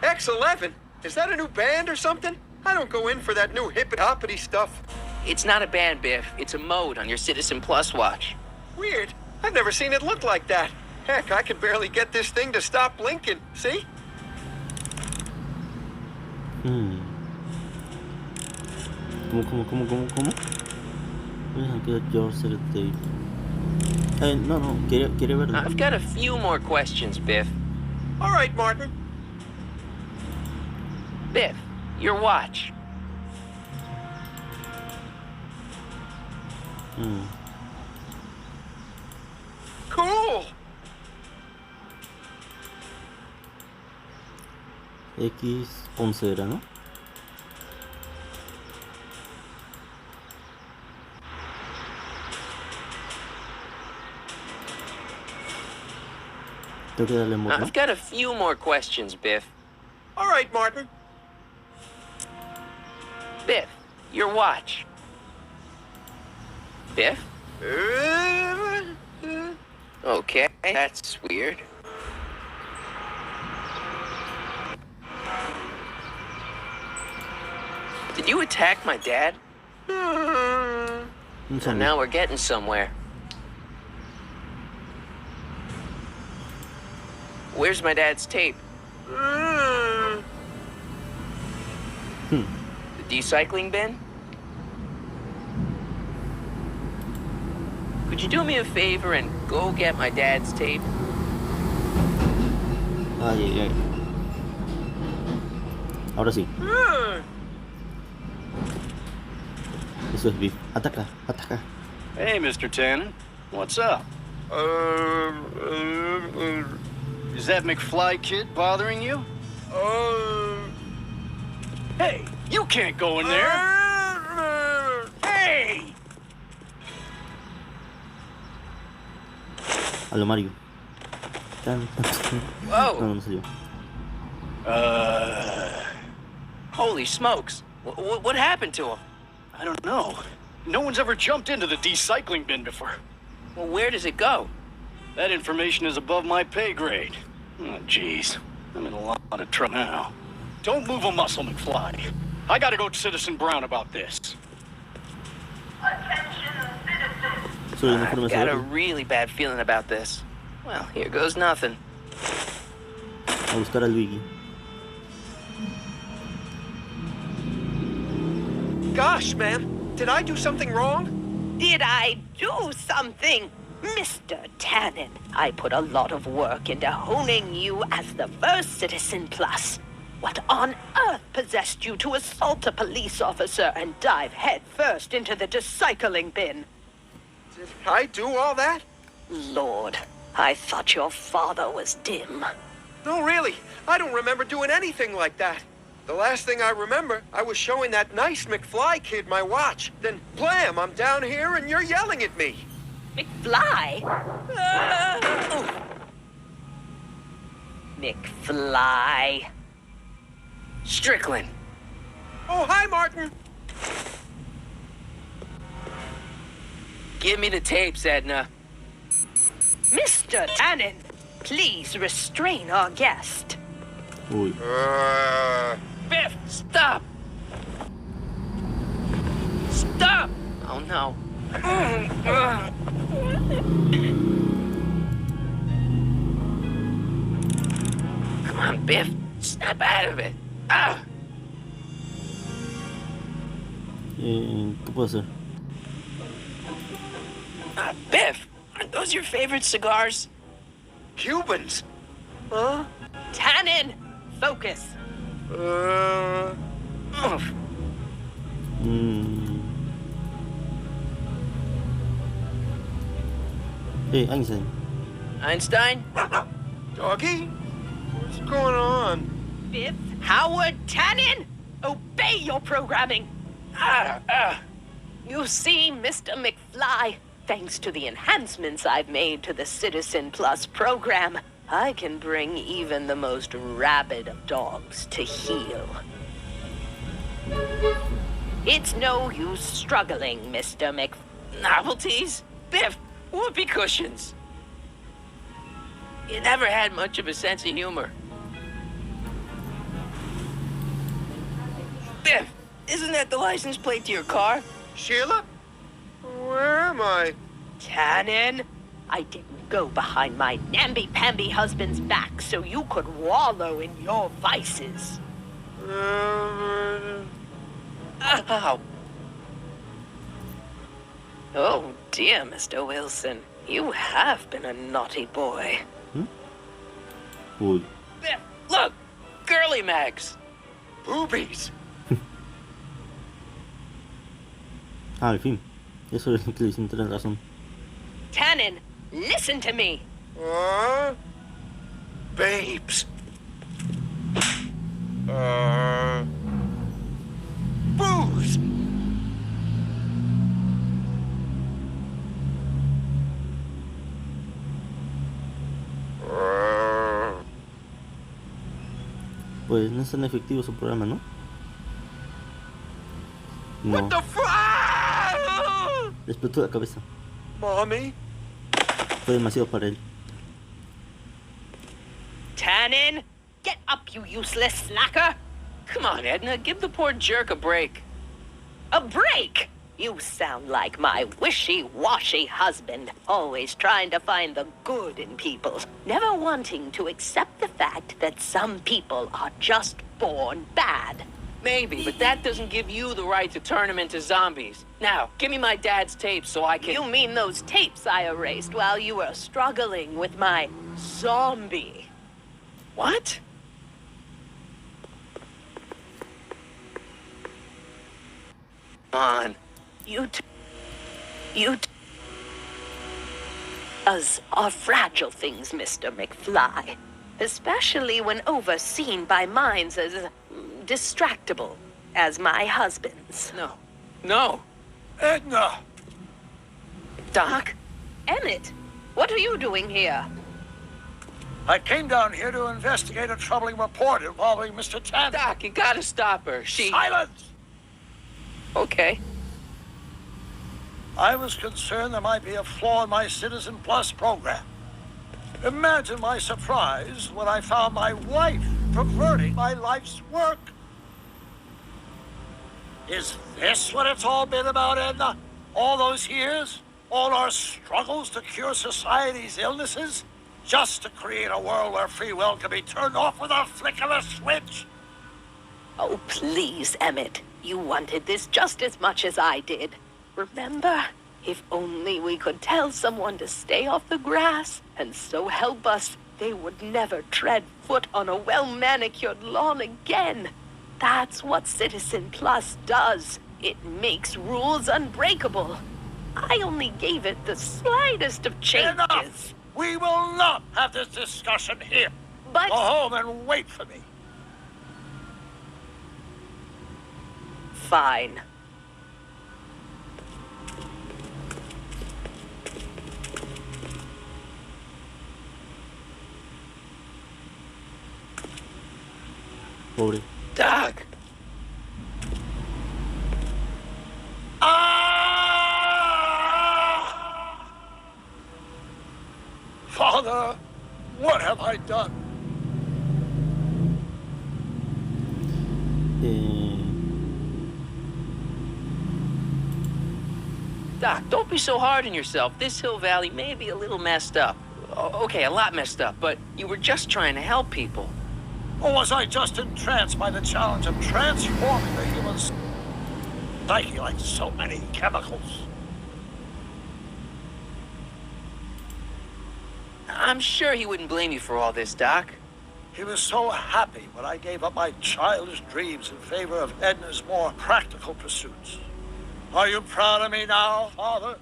X11? Is that a new band or something? I don't go in for that new hippity-hoppity stuff. It's not a band, Biff. It's a mode on your Citizen Plus watch. Weird. I've never seen it look like that. Heck, I can barely get this thing to stop blinking. See? ¿Cómo? Deja que yo se lo tape. No, quiere verlo. I've got a few more questions, Biff. All right, Martin. Biff, your watch. Cool. X11 era, ¿no? Tengo que darle amor, ¿no? I've got a few more questions, Biff. All right, Martin. Biff, your watch. Biff? Okay, that's weird. Did you attack my dad? So now we're getting somewhere. Where's my dad's tape? The recycling bin? Could you do me a favor and go get my dad's tape? Ay. Ahora sí. Eso es Biff. Ataca. Hey, Mr. Tannen. What's up? Is that McFly kid bothering you? Hey, you can't go in there. Hey! A lo Mario. Whoa! No, no salió. Holy smokes! What happened to him? I don't know. No one's ever jumped into the decycling bin before. Well, where does it go? That information is above my pay grade. Oh, jeez. I'm in a lot of trouble now. Don't move a muscle, McFly. I gotta go to Citizen Brown about this. Soy una forma Got a de really bad feeling about this. Well, here goes nothing. a buscar a Luigi. Gosh, man, did I do something wrong? Did I do something? Mr. Tannen, I put a lot of work into honing you as the first Citizen Plus. What on earth possessed you to assault a police officer and dive headfirst into the decycling bin? Did I do all that? Lord, I thought your father was dim. No, really. I don't remember doing anything like that. The last thing I remember, I was showing that nice McFly kid my watch. Then, blam, I'm down here and you're yelling at me. McFly? McFly. Strickland. Oh, hi, Martin. Give me the tapes, Edna. Mr. Tannen, please restrain our guest. Uy. Biff, stop! Stop! Oh no. Come on, Biff. Snap out of it. Ah! ¿Qué puedo hacer? Biff, aren't those your favorite cigars? Cubans? Huh? Tannen, focus. Hey, Einstein. Einstein? Doggy? What's going on? Biff Howard Tannen, obey your programming. You see, Mr. McFly, thanks to the enhancements I've made to the Citizen Plus program, I can bring even the most rabid of dogs to heel. It's no use struggling, Mr. Novelties? Biff, whoopee cushions. You never had much of a sense of humor. Biff, isn't that the license plate to your car? Sheila? Where am I? Tannen, I didn't go behind my namby-pamby husband's back so you could wallow in your vices. Ow. Oh dear, Mr. Wilson. You have been a naughty boy. Uy. Biff, look! Girly mags! Boobies! Al fin. Eso es lo que le dicen, tenés razón. Tannen, listen to me. Babes. Booze! Pues no es tan efectivo su programa, ¿no? No. What the fuck? Le explotó la cabeza. Mommy? Fue demasiado para él. Tannen, get up, you useless slacker. Come on, Edna, give the poor jerk a break. A break? You sound like my wishy-washy husband, always trying to find the good in people, never wanting to accept the fact that some people are just born bad. Maybe, but that doesn't give you the right to turn them into zombies. Now, give me my dad's tapes so I can... You mean those tapes I erased while you were struggling with my zombie? What? Come on. Us are fragile things, Mr. McFly. Especially when overseen by minds as distractible as my husband's. No. Edna! Doc? Emmett, what are you doing here? I came down here to investigate a troubling report involving Mr. Tanner. Doc, you gotta stop her. She... Silence! Okay. I was concerned there might be a flaw in my Citizen Plus program. Imagine my surprise when I found my wife perverting my life's work. Is this what it's all been about, Edna? All those years? All our struggles to cure society's illnesses? Just to create a world where free will can be turned off with a flick of a switch? Oh, please, Emmett. You wanted this just as much as I did. Remember? If only we could tell someone to stay off the grass, and so help us, they would never tread foot on a well-manicured lawn again. That's what Citizen Plus does. It makes rules unbreakable. I only gave it the slightest of changes. Enough! We will not have this discussion here. But... Go home and wait for me. Fine. Pobre. Doc! Father, what have I done? Doc, don't be so hard on yourself. This Hill Valley may be a little messed up. Okay, a lot messed up, but you were just trying to help people. Or was I just entranced by the challenge of transforming the human psyche like so many chemicals? I'm sure he wouldn't blame you for all this, Doc. He was so happy when I gave up my childish dreams in favor of Edna's more practical pursuits. Are you proud of me now, Father?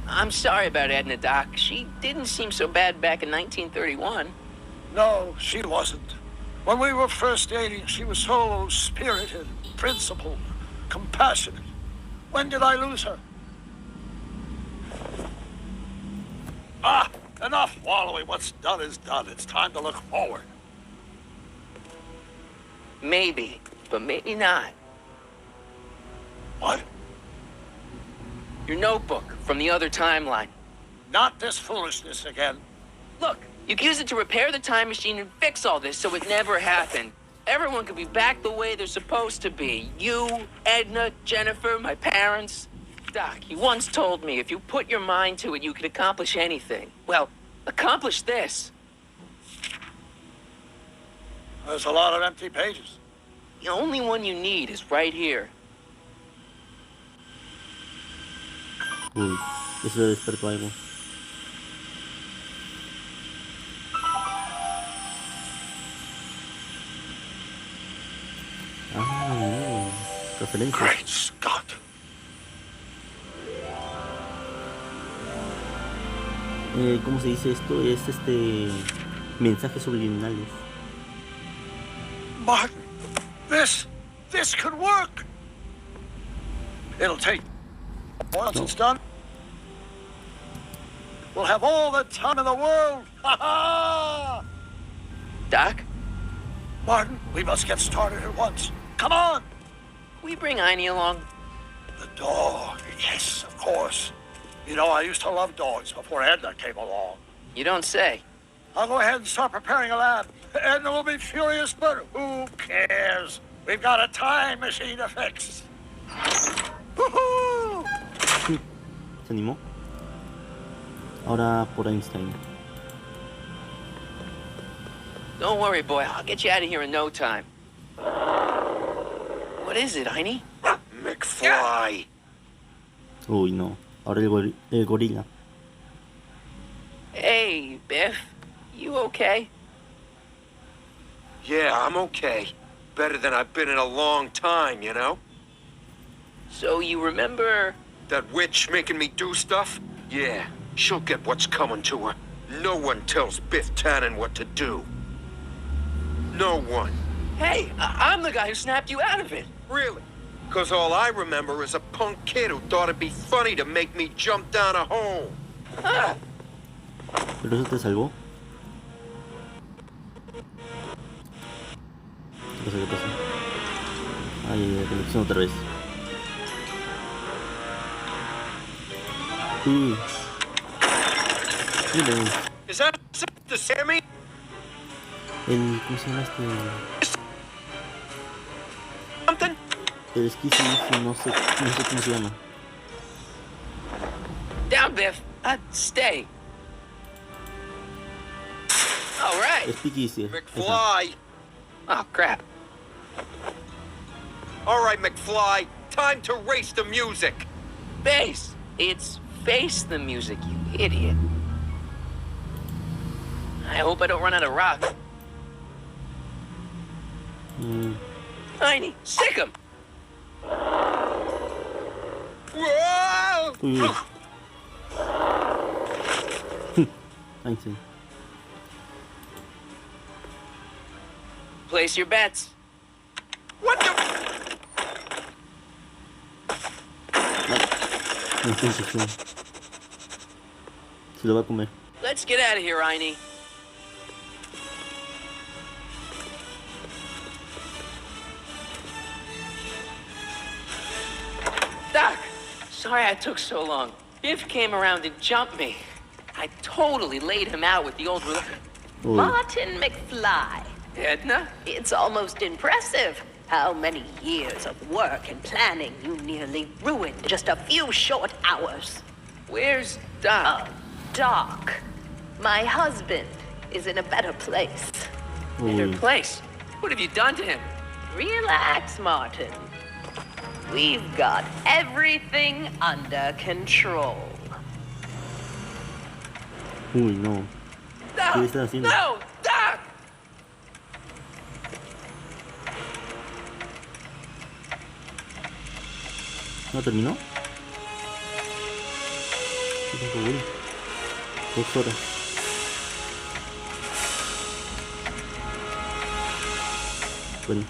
I'm sorry about Edna, Doc. She didn't seem so bad back in 1931. No, she wasn't. When we were first dating, she was so spirited, principled, compassionate. When did I lose her? Ah, enough wallowing. What's done is done. It's time to look forward. Maybe, but maybe not. What? Your notebook from the other timeline. Not this foolishness again. Look, you can use it to repair the time machine and fix all this so it never happened. Everyone could be back the way they're supposed to be. You, Edna, Jennifer, my parents. Doc, you once told me if you put your mind to it, you could accomplish anything. Well, accomplish this. There's a lot of empty pages. The only one you need is right here. Uy, eso le despertó algo. Ah, no. Referencias. Great Scott. ¿Cómo se dice esto? Es mensajes subliminales. Martin, this could work. It'll take. Once it's done, we'll have all the time in the world. Ha ha! Doc? Martin, we must get started at once. Come on! Will you bring Einie along? The dog, yes, of course. You know, I used to love dogs before Edna came along. You don't say. I'll go ahead and start preparing a lab. Edna will be furious, but who cares? We've got a time machine to fix. Woohoo! Se animó. Ahora por Einstein. Don't worry, boy. I'll get you out of here in no time. What is it, Einie? McFly. Uy, no. Ahora el gorila. Hey, Biff. You okay? Yeah, I'm okay. Better than I've been in a long time, you know? So you remember... That witch making me do stuff? Yeah, she'll get what's coming to her. No one tells Biff Tannen what to do. No one. Hey, I'm the guy who snapped you out of it. Really? Because all I remember is a punk kid who thought it'd be funny to make me jump down a hole. Ah, Pero eso te salvó. ¿Qué pasa? ¿Qué pasa? Ay, conexión otra vez. Sí. Miren. Is that the Sammy? ¿Cómo se llama Something? El esquí no sé cómo se llama. Down, Biff. Stay. All right. Es Picky easier. McFly. Oh, crap. All right, McFly. Time to race the music. Bass. It's face the music, you idiot. I hope I don't run out of rock. Tiny, sick 'em. Whoa! Einstein. Place your bets. What the? Se lo va a comer. Let's get out of here, Einie. Doc, sorry I took so long. Biff came around and jumped me. I totally laid him out with the old... Martin McFly. Edna? It's almost impressive how many years of work and planning you nearly ruined in just a few short hours. Where's Doc? Doc, my husband is in a better place. Better place? What have you done to him? Relax, Martin. We've got everything under control. Uy, no. ¿Qué está haciendo? No! Doc! ¿No terminó? ¿Qué tiempo voy? 2 horas. Bueno.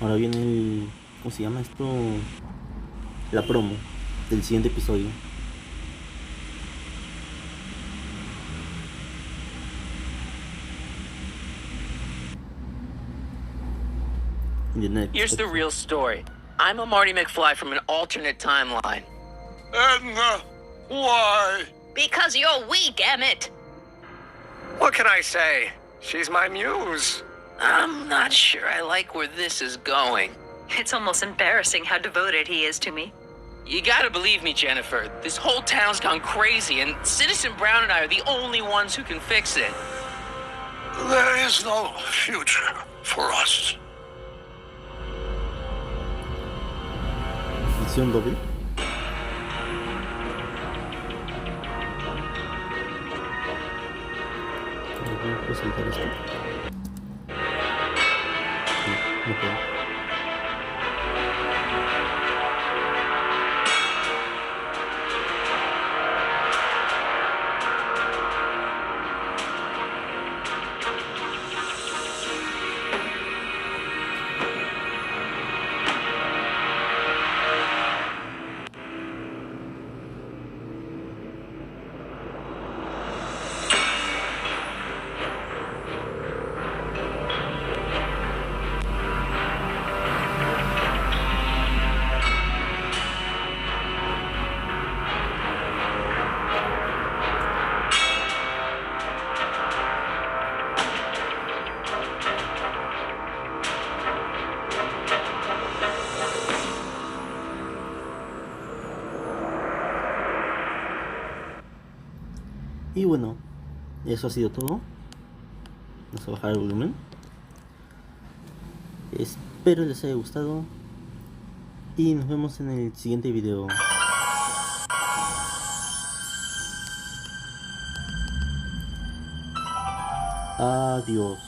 Ahora viene el... ¿Cómo se llama esto? La promo del siguiente episodio. Here's the real story. I'm a Marty McFly from an alternate timeline. Edna, why? Because you're weak, Emmett. What can I say? She's my muse. I'm not sure I like where this is going. It's almost embarrassing how devoted he is to me. You gotta believe me, Jennifer. This whole town's gone crazy, and Citizen Brown and I are the only ones who can fix it. There is no future for us. Misión doble. ¿Puedo saltar esto? No puedo. Y bueno, eso ha sido todo. Vamos a bajar el volumen. Espero les haya gustado. Y nos vemos en el siguiente video. Adiós.